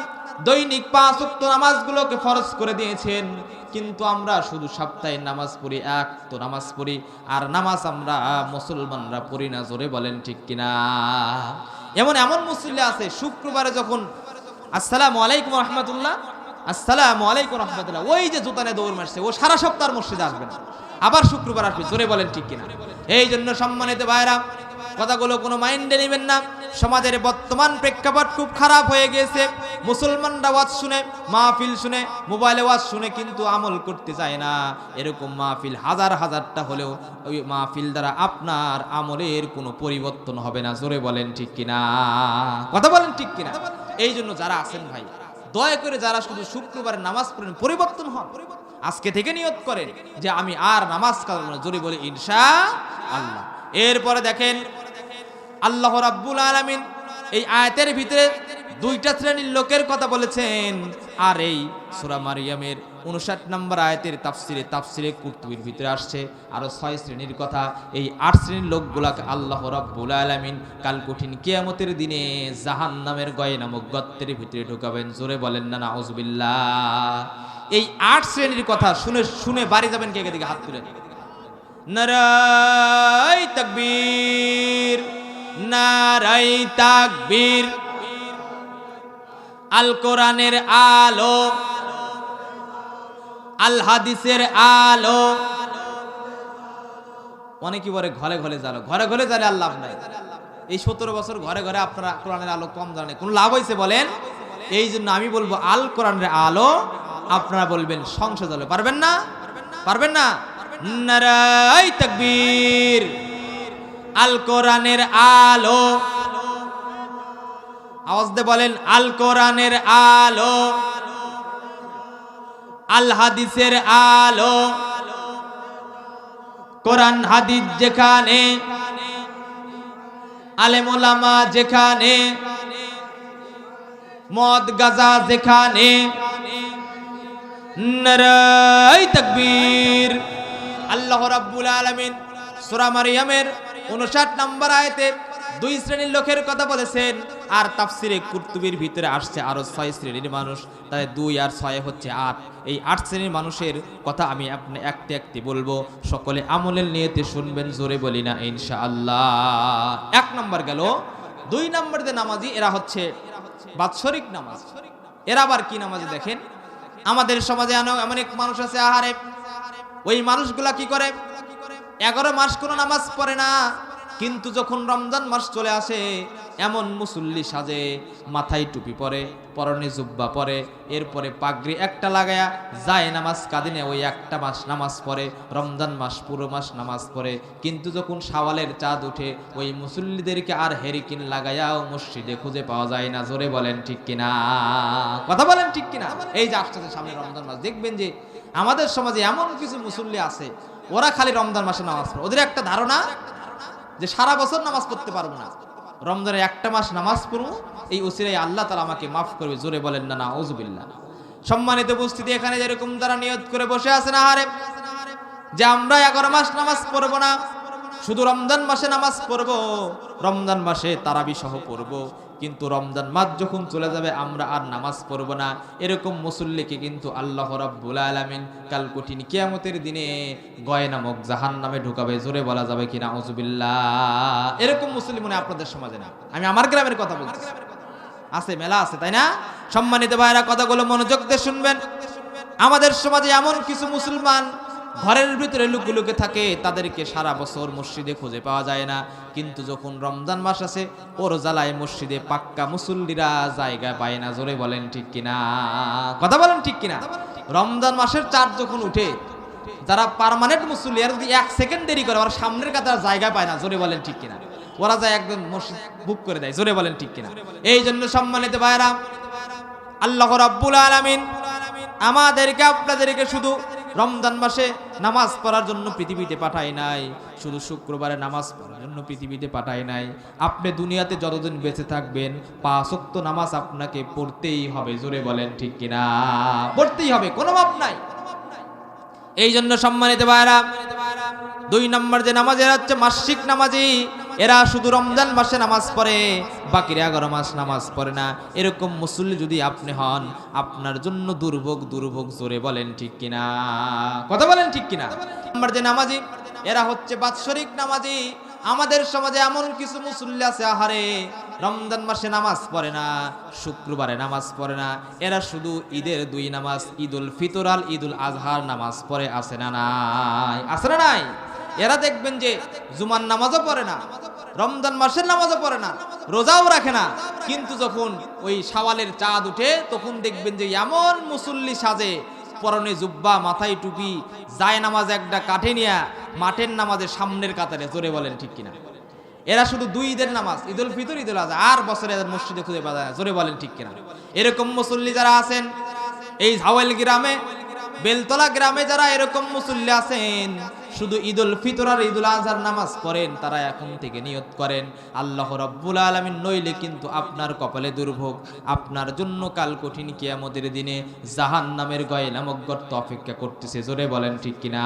দৈনিক 5 ওয়াক্ত নামাজগুলোকে ফরজ করে দিয়েছেন, কিন্তু আমরা শুধু সপ্তাহে নামাজ পড়ি, এক তো নামাজ পড়ি, আর নামাজ আমরা মুসলমানরা পড়ি না। জোরে বলেন ঠিক কিনা? এমন মুসল্লি আছে, শুক্রবারে যখন আসসালামু আলাইকুম রাহমাতুল্লাহ, আসসালামু আলাইকুম রাহমাতুল্লাহ, ওই যে জুতানে দৌড় মারছে, ও সারা সপ্তাহ মসজিদে আসবে না, আবার শুক্রবার আসবে। জোরে বলেন ঠিক কিনা? এই জন্য সম্মানিত ভাইরা, কথাগুলো কোনো মাইন্ডে নেবেন না। সমাজের বর্তমান প্রেক্ষাপট খুব খারাপ হয়ে গেছে। মুসলমানরা ওয়াজ শুনে, মাহফিল শুনে, মোবাইলে ওয়াজ শুনে, কিন্তু আমল করতে চায় না। এরকম মাহফিল হাজারটা হলেও ওই মাহফিল দ্বারা আপনার আমলের কোনো পরিবর্তন হবে না। জোরে বলেন ঠিক কিনা? কথা বলেন ঠিক কিনা? এই জন্য যারা আছেন ভাই, দয়া করে যারা শুধু শুক্রবারে নামাজ পড়েন, পরিবর্তন হন। আজকে থেকে নিয়ত করেন যে আমি আর নামাজ কাজা না। জোরে বলে ইনশাআল্লাহ। এরপরে দেখেন আল্লাহ রাব্বুল আলামিন এই আয়াতের ভিতরে 2টা শ্রেণীর লোকের কথা বলেছেন। আর এই সূরা মারইয়ামের 59 নম্বর আয়াতের তাফসিরে কুরতুবির ভিতরে আসছে আরো 6 শ্রেণীর কথা। এই 8 শ্রেণীর লোকগুলাকে আল্লাহ রাব্বুল আলামিন কাল কঠিন কিয়ামতের দিনে জাহান্নামের গয় নামক গর্তের ভিতরে ঢুকাবেন। জোরে বলেন না নাউযুবিল্লাহ। এই 8 শ্রেণীর কথা শুনে শুনে বাড়ি যাবেন। কে কে দিকে হাত তুলেন? নারায়ে তাকবীর, নারায়ে তাকবীর। আল কোরআনের আলো, আল হাদিসের আলো। অনেকে বলে ঘরে ঘরে জ্বালো, ঘরে ঘরে জ্বালে আর লাভ নাই। এই 17 বছর ঘরে ঘরে আপনারা কোরআনের আলো কম জানেন, কোন লাভ হয়েছে বলেন? এই জন্য আমি বলবো আল কোরআনের আলো, আপনারা বলবেন সংসদ জ্বালো। পারবেন না? পারবেন না? নারায়ে তাকবীর। আল কোরআনের আলো, আওয়াজ দিয়ে বলেন আল কোরআনের আলো। আল হাদিসের আলো, কোরআন হাদিস যেখানে, আলেম ওলামা যেখানে, মদ গাজা যেখানে, নারায়ে তাকবীর। আল্লাহ রাব্বুল আলামিন সূরা মারইয়ামের 59 নম্বর আয়াতে দুই শ্রেণীর লোকের কথা বলেছেন, আর তাফসিরে কুরতুবির ভিতরে আসছে আরো 6 শ্রেণীর মানুষ, তাই 2 আর 6 হচ্ছে 8। এই 8 শ্রেণীর মানুষের কথা আমি আপনি একটি একটি বলবো, সকলে আমলের নিয়তে শুনবেন, জোরে বলি না ইনশাআল্লাহ। 1 নম্বর গেল। 2 নম্বর যে নামাজি, এরা হচ্ছে বাৎসরিক নামাজ। এরা আবার কি নামাজি দেখেন, আমাদের সমাজে এমন এক মানুষ আছে, আহারে ওই মানুষগুলা কি করে, 11 মাস কোনো নামাজ পড়ে না, কিন্তু যখন রমজান মাস চলে আসে এমন মুসল্লি সাজে, মাথায় টুপি পরে, পরনে জুব্বা পরে, এরপরে পাগড়ি একটা লাগায়া যায় নামাজ কাদিনে ওই একটা মাস নামাজ পড়ে, রমজান মাস পুরো মাস নামাজ পড়ে, কিন্তু যখন শাওয়ালের চাঁদ উঠে ওই মুসল্লিদেরকে আর হেরিকিন লাগায়াও মসজিদে খুঁজে পাওয়া যায় না। জোরে বলেন ঠিক কিনা, কথা বলেন ঠিক কিনা। এই যে আসছে সামনে রমজান মাস, দেখবেন যে আমাদের সমাজে এমন কিছু মুসল্লি আছে, ওরা খালি রমজান মাসে নামাজ পড়ে। ওদের একটা ধারণা যে সারা বছর নামাজ পড়তে পারবো না, রমজানের একটা মাস নামাজ পড়বো, এই ওসিলায় আল্লাহ তাআলা আমাকে মাফ করবে। জোরে বলেন না নাউযুবিল্লাহ। সম্মানিত উপস্থিতি, এখানে যেরকম তারা নিয়ত করে বসে আছেন, আহারে যে আমরা 11 মাস নামাজ পড়বো না, শুধু রমজান মাসে নামাজ পড়বো, রমজান মাসে তারাবি সহ পড়বো, কিন্তু রমজান মাস যখন চলে যাবে আমরা আর নামাজ পড়বো না, এরকম মুসল্লিকে কিন্তু আল্লাহ রাব্বুল আলামিন কাল কঠিন কিয়ামতের দিনে গয় নামক জাহান্নামে ঢুকাবে। জোরে বলা যাবে কি নাউযুবিল্লাহ। এরকম মুসলিম মনে আপনাদের সমাজে না, আমি আমার গ্রামের কথা বলছি, আছে, মেলা আছে, তাই না? সম্মানিত ভাইরা, কথাগুলো মনোযোগ দিয়ে শুনবেন। আমাদের সমাজে এমন কিছু মুসলমান ঘরের ভিতরে লুকে লুকে থাকে, তাদেরকে সারা বছর মসজিদে খুঁজে পাওয়া যায় না, কিন্তু যখন রমজান মাস আসে ওর জ্বালায় মসজিদে পাক্কা মুসল্লিরা জায়গা পায় না। জোরে বলেন ঠিক কিনা, কথা বলেন ঠিক কিনা। রমজান মাসের চাঁদ যখন উঠে, যারা পার্মানেন্ট মুসল্লি, আর যদি 1 সেকেন্ড দেরি করে ওরা সামনের কাতার জায়গা পায় না। জোরে বলেন ঠিক কিনা, ওরা যায় একদম মসজিদ বুক করে দেয়। জোরে বলেন ঠিক কিনা। এই জন্য সম্মানিত ভাইরা, আল্লাহ রাব্বুল আলামিন আমাদেরকে আপনাদেরকে শুধু রমজান মাসে নামাজ পড়ার জন্য পৃথিবীতে পাঠায় নাই, শুধু শুক্রবারে নামাজ পড়ার জন্য পৃথিবীতে পাঠায় নাই। আপনি দুনিয়াতে যতদিন বেঁচে থাকবেন 5 ওয়াক্ত নামাজ আপনাকে পড়তেই হবে। জোরে বলেন ঠিক কিনা, পড়তেই হবে, কোনো মাপ নাই। এই জন্য সম্মানিত ভাইরা, 2 নম্বর যে নামাজ, এরা হচ্ছে মাসিক নামাজি। এরা শুধু রমজান মাসে নামাজ পড়ে, বাকি 11 মাস নামাজ পড়ে না। এরকম মুসল্লি যদি আপনি হন, আপনার জন্য দুর্ভোগ, দুর্ভোগ। জোরে বলেন ঠিক কিনা, কথা বলেন ঠিক কিনা। নম্বর যে নামাজি, এরা হচ্ছে বাৎসরিক নামাজি। আমাদের সমাজে এমন কিছু মুসল্লি আছে, আহারে রমজান মাসে নামাজ পড়ে না, শুক্রবারে নামাজ পড়ে না, এরা শুধু ঈদের 2 নামাজ, ঈদুল ফিতর আর ঈদুল আজহার নামাজ পড়ে। আছে না নাই, আছে না নাই? এরা দেখবেন যে জুমার নামাজও পড়ে না, রমজান মাসের নামাজও পড়ে না, রোজাও রাখে না, কিন্তু যখন ওই শাওয়ালের চাঁদ উঠে তখন দেখবেন যে এমন মুসল্লি সাজে, পরনে জুব্বা, মাথায় টুপি, যায় নামাজ একটা কাঠে নিয়া মাঠের নামাজের সামনের কাতারে। জোরে বলেন ঠিক কিনা। এরা শুধু 2 ঈদের নামাজ, ঈদুল ফিতর, ঈদুল আজহা, আর বছরে এদের মসজিদে খুঁজে পাওয়া যায়। জোরে বলেন ঠিক কিনা। এরকম মুসল্লি যারা আছেন এই ঝাওয়াইল গ্রামে, বেলতলা গ্রামে, যারা এরকম মুসল্লি আছেন শুধু ঈদুল ফিতর আর ঈদুল আজহার নামাজ পড়েন, তারা এখন থেকে নিয়ত করেন, আল্লাহ রাব্বুল আলামিন নইলে কিন্তু আপনার কপালে দুর্ভোগ, আপনার জন্য কাল কঠিন কিয়ামতের দিনে জাহান্নামের গয় নামক গর্ত অপেক্ষা করতেছে। জোরে বলেন ঠিক কিনা।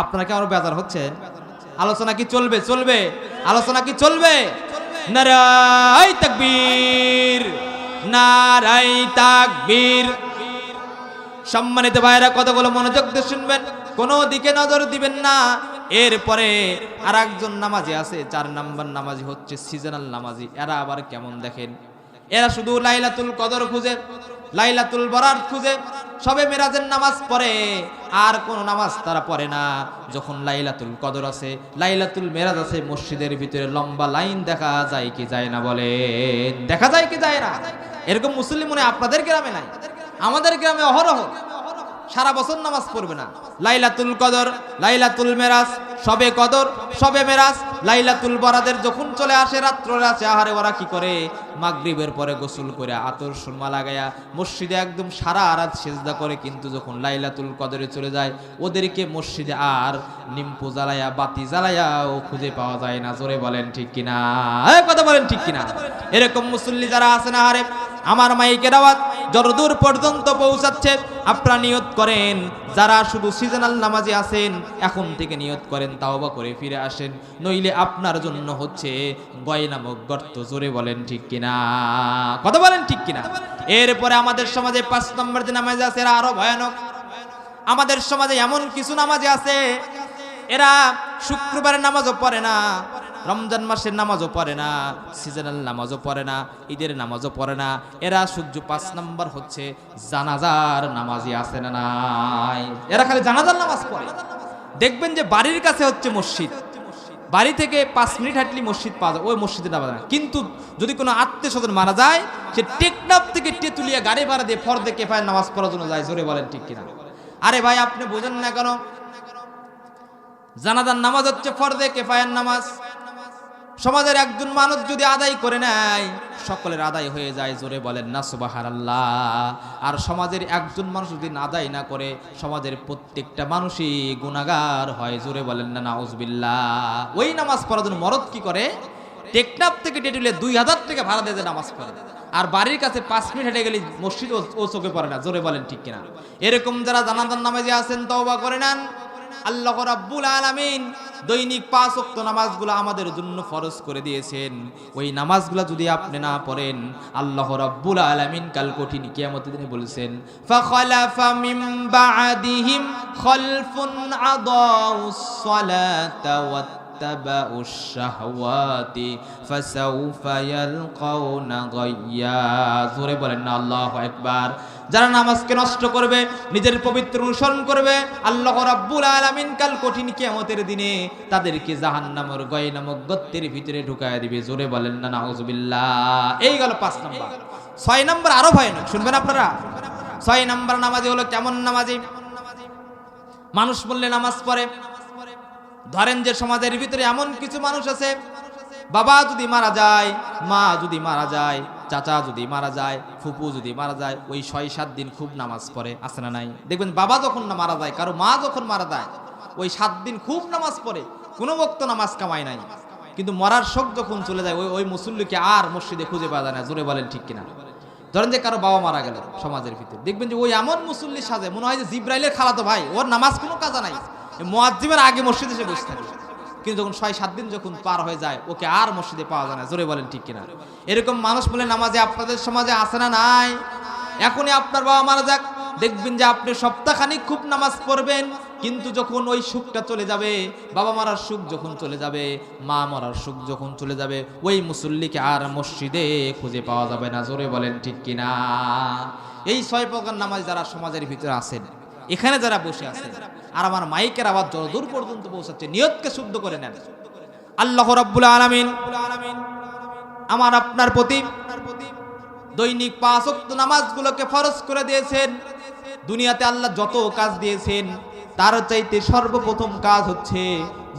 আপনারা কি আরো বেজার হচ্ছেন? আলোচনা কি চলবে? চলবে, আলোচনা কি চলবে? নারায়ে তাকবীর, নারায়ে তাকবীর। সম্মানিত ভাইরা, কথাগুলো মনোযোগ দিয়ে শুনবেন, কোনো দিকে নজর দিবেন না। এরপরে আর একজন নামাজি আছে, 4 নম্বর নামাজি হচ্ছে সিজনাল নামাজি। এরা আবার কেমন দেখেন, এরা শুধু লাইলাতুল কদর খুঁজে, লাইলাতুল বরাত খুঁজে, সবে মেরাজের নামাজ পড়ে, আর কোন নামাজ তারা পড়ে না। যখন লাইলাতুল কদর আছে, লাইলাতুল মেরাজ আছে, মসজিদের ভিতরে লম্বা লাইন দেখা যায় কি যায় না? বলেন, দেখা যায় কি যায় না? এরকম মুসলিম মনে আপনাদের গ্রামে নাই, আমাদের গ্রামে অহরহ। সারা বছর নামাজ পড়বে না, লাইলাতুল কদর, লাইলাতুল মেরাজ সবে কদর, সবে মেরাজ, লাইলাতুল বরাদের যখন চলে আসে, রাত্রে আসে, আহারে ওরা কি করে, মাগরিবের পরে গোসল করে আতর সুরমা লাগায়া মসজিদে একদম সারা রাত সিজদা করে, কিন্তু যখন লাইলাতুল কদরে চলে যায় ওদেরকে মসজিদে আর নিম্পু জ্বালায়া বাতি জ্বালায়াও খুঁজে পাওয়া যায় না। জোরে বলেন ঠিক কিনা, কথা বলেন ঠিক কিনা। এরকম মুসল্লি যারা আছেন, আহারে আমার মাইকের আওয়াজ যতদূর পর্যন্ত পৌঁছাচ্ছে, আপনারা নিয়ত করেন, যারা শুধু সিজনাল নামাজি আছেন এখন থেকে নিয়ত করেন, তাওবা করে ফিরে আসেন, নইলে আপনার জন্য হচ্ছে গয় নামক গর্ত। জোরে বলেন ঠিক কিনা, কথা বলেন ঠিক কিনা। এরপরে আমাদের সমাজে 5 নম্বর যে নামাজ আছে এরা আরো ভয়ানক। আমাদের সমাজে এমন কিছু নামাজি আছে, এরা শুক্রবারের নামাজও পড়ে না, রমজান মাসের নামাজও পড়ে না, সিজনাল নামাজও পড়ে না, ঈদের নামাজও পড়ে না। এরা সূর্য 5 নম্বর হচ্ছে জানাজার নামাজি আছে না নাই? এরা খালি জানাজার নামাজ পড়ে। দেখবেন যে বাড়ির কাছে হচ্ছে মসজিদ, বাড়ি থেকে 5 মিনিট হাঁটলি মসজিদ পাওয়া যায়, ওই মসজিদে নামাজ না। কিন্তু যদি কোনো আত্মীয় স্বজন মারা যায়, সে টেকনাফ থেকে তেতুলিয়া গাড়ি ভাড়া দিয়ে ফরদে কিফায়ার নামাজ পড়ার জন্য যায়। জোরে বলেন ঠিক কিনা। আরে ভাই আপনি বোঝেন না কেন? জানাজার নামাজ হচ্ছে ফরদে কিফায়ার নামাজ। সমাজের একজন মানুষ যদি আদায় করে নেয়, সকলের আদায় হয়ে যায়। জোরে বলেন না সুবহানাল্লাহ। আর সমাজের একজন মানুষ যদি আদায় না করে, সমাজের প্রত্যেকটা মানুষই গুনাহগার হয়। জোরে বলেন না নাউজুবিল্লাহ। ওই নামাজ পড়ার জন্য মরদ কি করে, টেকনাফ থেকে টেটুলে 2000 টাকা ভাড়া দিয়ে নামাজ পড়ে, আর বাড়ির কাছে 5 মিনিট হেঁটে গেলে মসজিদ ও চোখে পড়ে না। জোরে বলেন ঠিক কিনা। এরকম যারা জানাজার নামাজে আছেন, তওবা করে নেন। আল্লাহ রাব্বুল আলামিন দৈনিক 5 ওয়াক্ত নামাজগুলো আমাদের জন্য ফরজ করে দিয়েছেন। ওই নামাজগুলো যদি আপনি না পড়েন, আল্লাহ রাব্বুল আলামিন কাল কঠিন কিয়ামতের দিনে বলেছেন, ফাখালাফা মিন বা'দিহিম খালফুন আদাউস সালাতা ওয়াত্তাবাউশ শাহওয়াতি ফাসাউফা ইয়ালকাউনা গায়্যা। জোরে বলেন না আল্লাহু আকবার। যারা নামাজকে নষ্ট করবে, নিজের পবিত্র অনুসরণ করবে, আল্লাহ রাব্বুল আলামিন কাল কঠিন কিয়ামতের দিনে তাদেরকে জাহান্নামের গয় নামক গর্তের ভিতরে ঢুকায় দিবে। জোরে বলেন না নাউজুবিল্লাহ। এই গেল 5 নাম্বার। 6 নাম্বার আরো ভয়ানক, শুনবেন আপনারা। 6 নাম্বার নামাজি হলো কেমন নামাজি? মানুষ বললে নামাজ পড়ে। ধরেন যে সমাজের ভিতরে এমন কিছু মানুষ আছে, বাবা যদি মারা যায়, মা যদি মারা যায়, চাচা যদি মারা যায়, ফুপু যদি মারা যায়, ওই 6-7 দিন খুব নামাজ পড়ে, আছে না নাই? দেখবেন বাবা যখন না মারা যায়, কারো মা যখন মারা যায়, ওই 7 দিন খুব নামাজ পড়ে, কোনো বক্ত নামাজ কামায় নাই। কিন্তু মরার শোক যখন চলে যায়, ওই মুসল্লিকে আর মসজিদে খুঁজে পাওয়া যায় না। জোরে বলেন ঠিক কিনা। ধরেন যে কারো বাবা মারা গেল সমাজের ভিতরে, দেখবেন যে ওই এমন মুসল্লি সাজে, মনে হয় যে জিব্রাইলের খালাতো ভাই, ওর নামাজ কোনো কাজা নাই, মুয়াজ্জিমের আগে মসজিদে এসে বসে থাকে। কিন্তু যখন 6-7 দিন যখন পার হয়ে যায়, ওকে আর মসজিদে পাওয়া যায় না। জোরে বলেন ঠিক কিনা। এরকম মানুষ বলে নামাজে আপনাদের সমাজে আছে না নাই? এখনই আপনার বাবা মারা যাক, দেখবেন যে আপনি সপ্তাহখানিক খুব নামাজ পড়বেন, কিন্তু যখন ওই সুখটা চলে যাবে, বাবা মারার সুখ যখন চলে যাবে, মা মরার সুখ যখন চলে যাবে, ওই মুসল্লিকে আর মসজিদে খুঁজে পাওয়া যাবে না। জোরে বলেন ঠিক কিনা। এই 6 প্রকার নামাজ যারা সমাজের ভিতরে আছেন, এখানে যারা বসে আছেন, আর আমার মাইকের আওয়াজ যতদূর পর্যন্ত পৌঁছাচ্ছে, নিয়তকে শুদ্ধ করে নেন। আল্লাহ রাব্বুল আলামিন আমার আপনার প্রতি দৈনিক 5 ওয়াক্ত নামাজগুলোকে ফরজ করে দিয়েছেন। দুনিয়াতে আল্লাহ যত কাজ দিয়েছেন, তার চাইতে সর্বপ্রথম কাজ হচ্ছে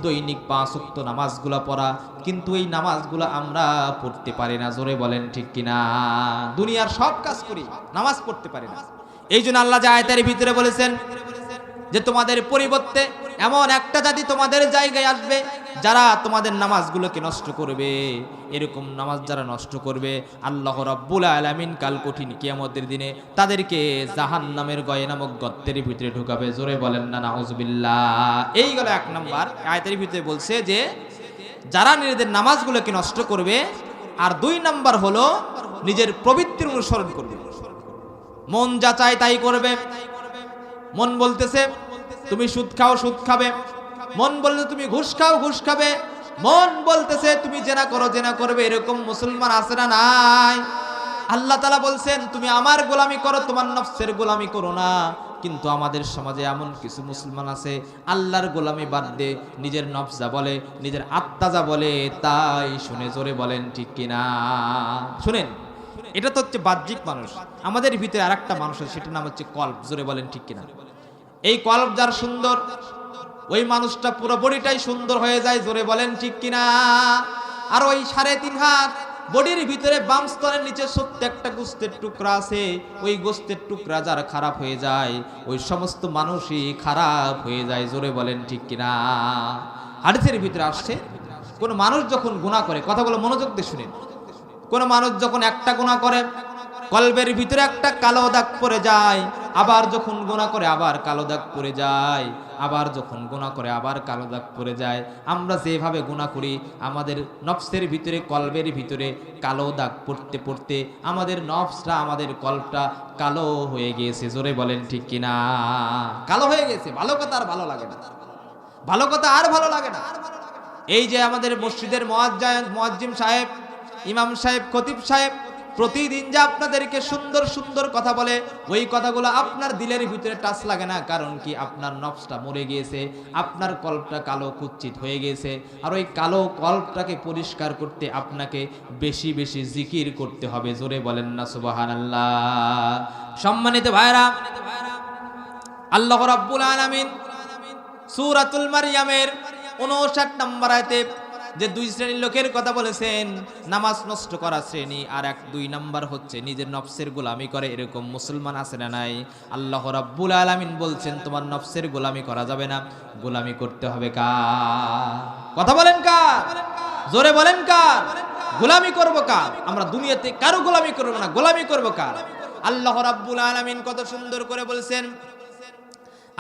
দৈনিক 5 ওয়াক্ত নামাজগুলো পড়া। কিন্তু এই নামাজগুলো আমরা পড়তে পারি না। জোরে বলেন ঠিক কিনা। দুনিয়ার সব কাজ করি, নামাজ পড়তে পারি না। এই জন্য আল্লাহ যে আয়াতের ভিতরে বলেছেন যে তোমাদের পরিবর্তে এমন একটা জাতি তোমাদের জায়গায় আসবে, যারা তোমাদের নামাজগুলোকে নষ্ট করবে। এরকম নামাজ যারা নষ্ট করবে, আল্লাহ রাব্বুল আলামিন কাল কঠিন কিয়ামতের দিনে তাদেরকে জাহান্নামের গয় নামক গর্তের ভিতরে ঢুকাবে। জোরে বলেন না নাউজুবিল্লাহ। এই গেল 1 নাম্বার। আয়াতের ভিতরে বলছে যে যারা নিজেদের নামাজগুলোকে নষ্ট করবে। আর 2 নাম্বার হলো নিজের প্রবৃত্তির অনুসরণ করবে, মন যা চায় তাই করবে। মন বলতেছে তুমি সুদ খাও, সুদ খাবে। মন বললে তুমি ঘুষ খাও, ঘুষ খাবে। মন বলতেছে তুমি জেনা করো, জেনা করবে। এরকম মুসলমান আছে না নাই? আল্লাহ তাআলা বলছেন তুমি আমার গোলামি করো, তোমার নফসের গোলামি করো না। কিন্তু আমাদের সমাজে এমন কিছু মুসলমান আছে, আল্লাহর গোলামি বাদ দিয়ে নিজের নফস যা বলে, নিজের আত্মা যা বলে তাই শুনে। জোরে বলেন ঠিক কিনা। শুনেন, এটা তো হচ্ছে বাহ্যিক মানুষ। আমাদের ভিতরে আরেকটা মানুষ আছে, সেটার নাম হচ্ছে কলব। জোরে বলেন ঠিক কিনা। এই কলব যার সুন্দর, ওই মানুষটা পুরো বডিটাই সুন্দর হয়ে যায়, জোরে বলেন ঠিক কিনা। আর ওই 3.5 হাত বডির ভিতরে বাম স্তনের নিচে সত্য একটা গোস্তের টুকরা আছে, ওই গোস্তের টুকরা যার খারাপ হয়ে যায় ওই সমস্ত মানুষই খারাপ হয়ে যায়, জোরে বলেন ঠিক কিনা। হাদিসের ভিতরে আসছে কোন মানুষ যখন গুনাহ করে, কথাগুলো মনোযোগ দিয়ে শুনেন, কোন মানুষ যখন একটা গুনাহ করে কলবের ভিতরে একটা কালো দাগ পড়ে যায়, আবার যখন গুনাহ করে আবার কালো দাগ পড়ে যায়, আবার যখন গুনাহ করে আবার কালো দাগ পড়ে যায়। আমরা যেভাবে গুনাহ করি আমাদের নফসের ভিতরে কলবের ভিতরে কালো দাগ পড়তে পড়তে আমাদের নফসটা আমাদের কলবটা কালো হয়ে গিয়েছে, জোরে বলেন ঠিক কিনা। কালো হয়ে গেছে, ভালো কথা আর ভালো লাগে না, ভালো কথা আর ভালো লাগে না। এই যে আমাদের মসজিদের মুয়াজ্জিম সাহেব, ইমাম সাহেব, খতিব সাহেব প্রতিদিন যে আপনাদেরকে সুন্দর সুন্দর কথা বলে, ওই কথাগুলো আপনার দিলের ভিতরে টাচ লাগে না। কারণ কি, আপনার নফসটা মরে গিয়েছে, আপনার কল্পটা কালো কুচ্ছিত হয়ে গিয়েছে। আর ওই কালো কল্পটাকে পরিষ্কার করতে আপনাকে বেশি বেশি জিকির করতে হবে, জোরে বলেন না সুবহানাল্লাহ। সম্মানিত ভাইরা, আল্লাহ রাব্বুল আলামিন সূরাতুল মারইয়ামের 59 নম্বর আয়াতে যে 2 শ্রেণীর লোকের কথা বলেছেন, নামাজ নষ্ট করা শ্রেণী, আর 2 নাম্বার হচ্ছে নিজের নফসের গোলামি করে, এরকম মুসলমান আছে না নাই? আল্লাহ রাব্বুল আলামিন বলছেন তোমার নফসের গোলামি করা যাবে না, গোলামি করতে হবে কার? কথা বলেন কার? জোরে বলেন কার? গোলামি করব কার? আমরা দুনিয়াতে কারো গোলামি করব না, গোলামি করব কার? আল্লাহ রাব্বুল আলামিন কত সুন্দর করে বলছেন,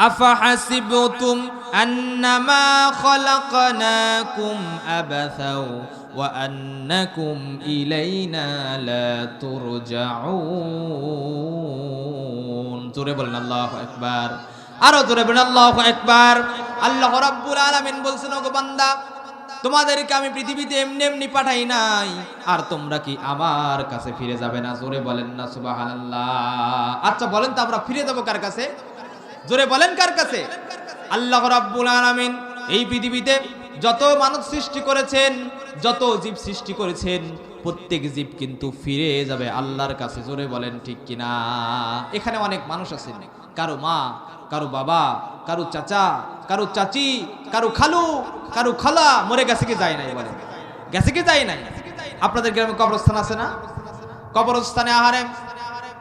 আফাহাসিবতুম আন্নামা খালাকনাকুম আবাসাও ওয়া আন্নাকুম ইলাইনা লা তুরজাউন। জোরে বলেন আল্লাহু আকবার, আরো জোরে বলেন আল্লাহু আকবার। আল্লাহ রাব্বুল আলামিন বলছেন, ওগো বান্দা, তোমাদেরকে আমি পৃথিবীতে এমনি এমনি পাঠাই নাই, আর তোমরা কি আমার কাছে ফিরে যাবে না? জোরে বলেন না সুবহানাল্লাহ। আচ্ছা বলেন তো আমরা ফিরে যাব কার কাছে? জোরে বলেন কার কাছে? আল্লাহ রাব্বুল আলামিন এই পৃথিবীতে যত মানুষ সৃষ্টি করেছেন, যত জীব সৃষ্টি করেছেন, প্রত্যেক জীব কিন্তু ফিরে যাবে আল্লাহর কাছে, জোরে বলেন ঠিক কিনা। এখানে অনেক মানুষ আছেন, কারো মা, কারো বাবা, কারো চাচা, কারো চাচি, কারো খালু, কারো খালা মরে গেছে কি যায় নাই? বলেন গেছে কি যায় নাই? আপনাদের গ্রামে কবরস্থান আছে না? কবরস্থানে আহারে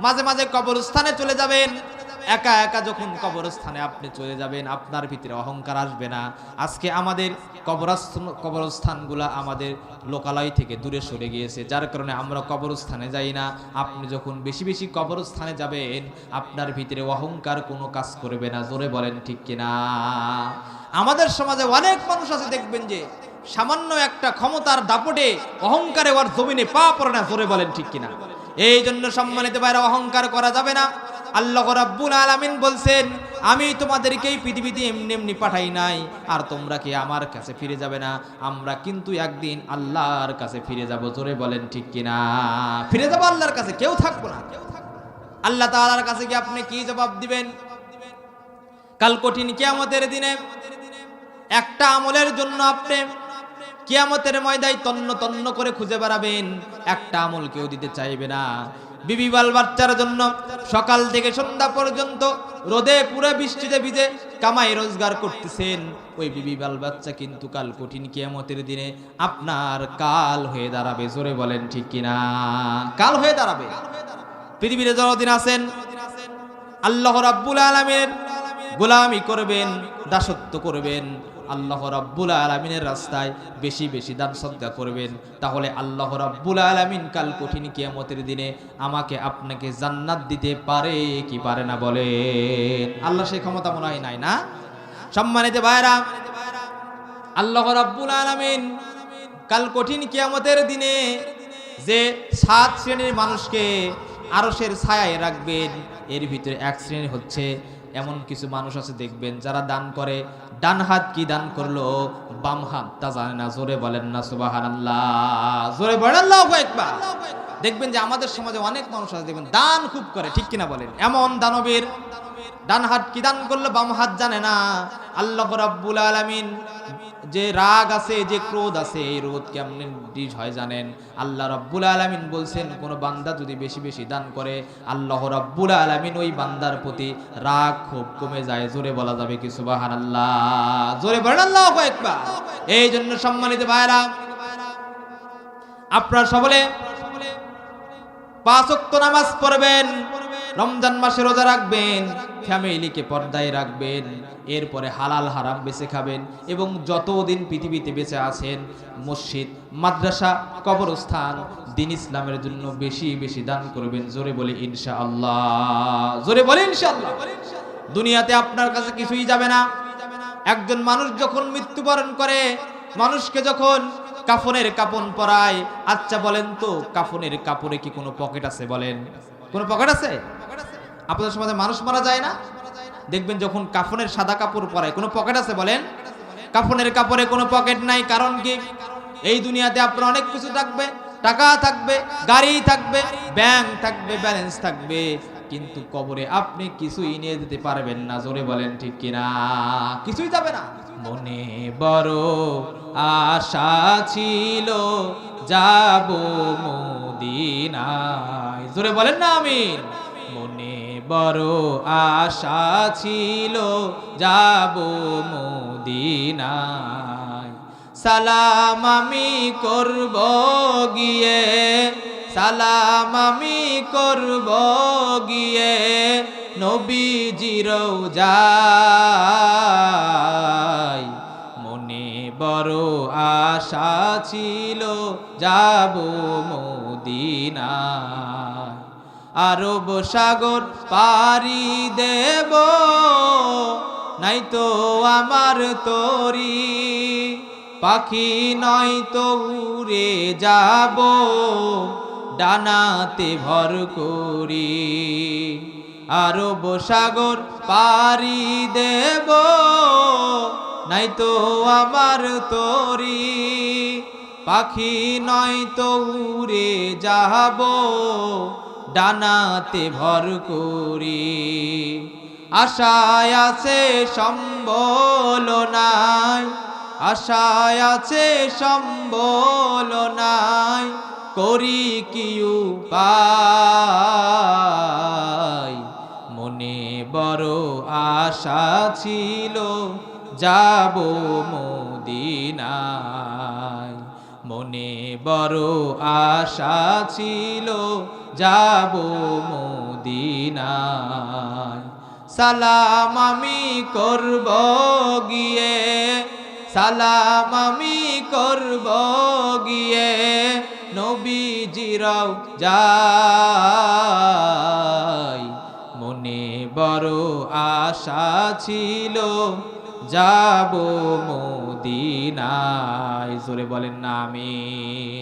মাঝে মাঝে কবরস্থানে চলে যাবেন, একা একা যখন কবরস্থানে আপনি চলে যাবেন আপনার ভিতরে অহংকার আসবে না। আজকে আমাদের কবরস্থানগুলা আমাদের লোকালয় থেকে দূরে সরে গিয়েছে, যার কারণে আমরা কবরস্থানে যাই না। আপনি যখন বেশি বেশি কবরস্থানে যাবেন আপনার ভিতরে অহংকার কোনো কাজ করবে না, জোরে বলেন ঠিক কিনা। আমাদের সমাজে অনেক মানুষ আছে দেখবেন যে সামান্য একটা ক্ষমতার দাপটে অহংকারে ওর জমিনে পা পড়ে না, জোরে বলেন ঠিক কিনা। এই জন্য সম্মানিত ভাইরা, অহংকার করা যাবে না। আল্লাহ রাব্বুল আলামিন বলছেন, আমি তোমাদেরকে এই পৃথিবীতে এমনি এমনি পাঠাই নাই, আর তোমরা কি আমার কাছে ফিরে যাবে না? আমরা কিন্তু একদিন আল্লাহর কাছে ফিরে যাব, জোরে বলেন ঠিক কিনা। ফিরে যাব আল্লাহর কাছে, কেউ থাকবো না। আল্লাহ তাআলার কাছে কি আপনি কি জবাব দিবেন? কাল কঠিন কিয়ামতের দিনে একটা আমলের জন্য আপনি কিয়ামতের ময়দানে তন্ন তন্ন করে খুঁজে বেড়াবেন, একটা আমল কেউ দিতে চাইবে না। বিবি বাল বাচ্চার জন্য সকাল থেকে সন্ধ্যা পর্যন্ত রোদে পুরো বৃষ্টিতে ভিজে কামাই রোজগার করতেছেন, ওই বিবি বাল বাচ্চা কিন্তু কাল কঠিন কিয়ামতের দিনে আপনার কাল হয়ে দাঁড়াবে, জোরে বলেন ঠিক কিনা। কাল হয়ে দাঁড়াবে। পৃথিবীতে যতদিন আছেন আল্লাহ রাব্বুল আলামিনের গোলামি করবেন, দাসত্ব করবেন, আল্লাহ রাব্বুল আলামিনের রাস্তায় বেশি বেশি দান সদকা করবেন, তাহলে আল্লাহ রাব্বুল আলামিন কাল কঠিন কিয়ামতের দিনে আমাকে আপনাকে জান্নাত দিতে পারে কি পারে না? বলেন। আল্লাহ সেই ক্ষমতা মনে হয় নাই না? সম্মানিত ভাইরা, আল্লাহ রাব্বুল আলামিন কাল কঠিন কিয়ামতের দিনে যে 7 শ্রেণীর মানুষকে আরশের ছায়ায় রাখবেন, এর ভিতরে এক শ্রেণী হচ্ছে এমন কিছু মানুষ আছে দেখবেন যারা দান করে, ডান হাত কি দান করলো বাম হাত তা জানে না, জোরে বলেন না সুবহানাল্লাহ। জোরে বলেন আল্লাহু আকবার। দেখবেন যে আমাদের সমাজে অনেক মানুষ আছে দেখবেন দান খুব করে, ঠিক কিনা বলেন? এমন দানবীর, ডান হাত কি দান করলো বাম হাত জানে না। আল্লাহ রাব্বুল আলামিন যে রাগ আছে, যে ক্রোধ আছে, এই রোধ কেমন ডিজ হয় জানেন? আল্লাহ রাব্বুল আলামিন বলছেন, কোন বান্দা যদি বেশি বেশি দান করে আল্লাহ রাব্বুল আলামিন ওই বান্দার প্রতি রাগ খুব কমে যায়। জোরে বলা যাবে কি সুবহানাল্লাহ? জোরে বলেন আল্লাহু আকবার। এই জন্য সম্মানিত ভাইরা, আপনারা সকলে 5 ওয়াক্ত নামাজ পড়বেন, রমজান মাসে রোজা রাখবেন, ফ্যামিলিকে পর্দায় রাখবেন, এরপরে হালাল হারাম বেঁচে খাবেন এবং যতদিন পৃথিবীতে বেঁচে আছেন মসজিদ, মাদ্রাসা, কবরস্থান, দ্বীন ইসলামের জন্য বেশি বেশি দান করবেন। জোরে বলি ইনশাআল্লাহ, জোরে বলি ইনশাআল্লাহ। দুনিয়াতে আপনার কাছে কিছুই যাবে না। একজন মানুষ যখন মৃত্যুবরণ করে, মানুষকে যখন কাফনের কাপড় পরায়, আচ্ছা বলেন তো কাফনের কাপড়ে কি কোনো পকেট আছে? বলেন, কোনো পকেট আছে? আপনাদের সমাজে মানুষ মারা যায় না, দেখবেন যখন কাফনের সাদা কাপড় পরায় কোনো পকেট আছে? বলেন, কাফনের কাপড়ে কোনো পকেট নাই। কারণ কি? এই দুনিয়াতে আপনার অনেক কিছু থাকবে, টাকা থাকবে, গাড়ি থাকবে, ব্যাংক থাকবে, ব্যালেন্স থাকবে, কিন্তু কবরে আপনি কিছুই নিয়ে যেতে পারবেন না। জোরে বলেন ঠিক কিনা? কিছুই যাবে না। মনে বড় আশা ছিল যাব মদিনায়। জোরে বলেন না আমিন। মনে বড় আশা ছিল যাব মদিনায়। সালাম আমি করব গিয়ে, সালাম আমি করব গিয়ে নবীজির রওজায়। মনে বড় আশা ছিল যাব মদিনায়। আরব সাগর পাড়ি দেব, নাই তো আমার তরি, পাখি নয় তো উড়ে যাব ডানাতে ভর করি। আরব সাগর পাড়ি দেব, নাই তো আমার তরি, পাখি নয় তো উড়ে যাব ডানাতে ভর করি। আশায় আছে সম্বল নাই, আশায় আছে সম্বল নাই, করি কি উপায়। মনে বড় আশা ছিল যাব মদিনায়। মনে বড় আশা ছিল যাব মদিনায়। সালাম আমি করব গিয়ে, সালাম আমি করব গিয়ে নবীজির রওজায়। মনে বড় আশা ছিল যাব মদিনায়। জোরে বলেন না আমিন।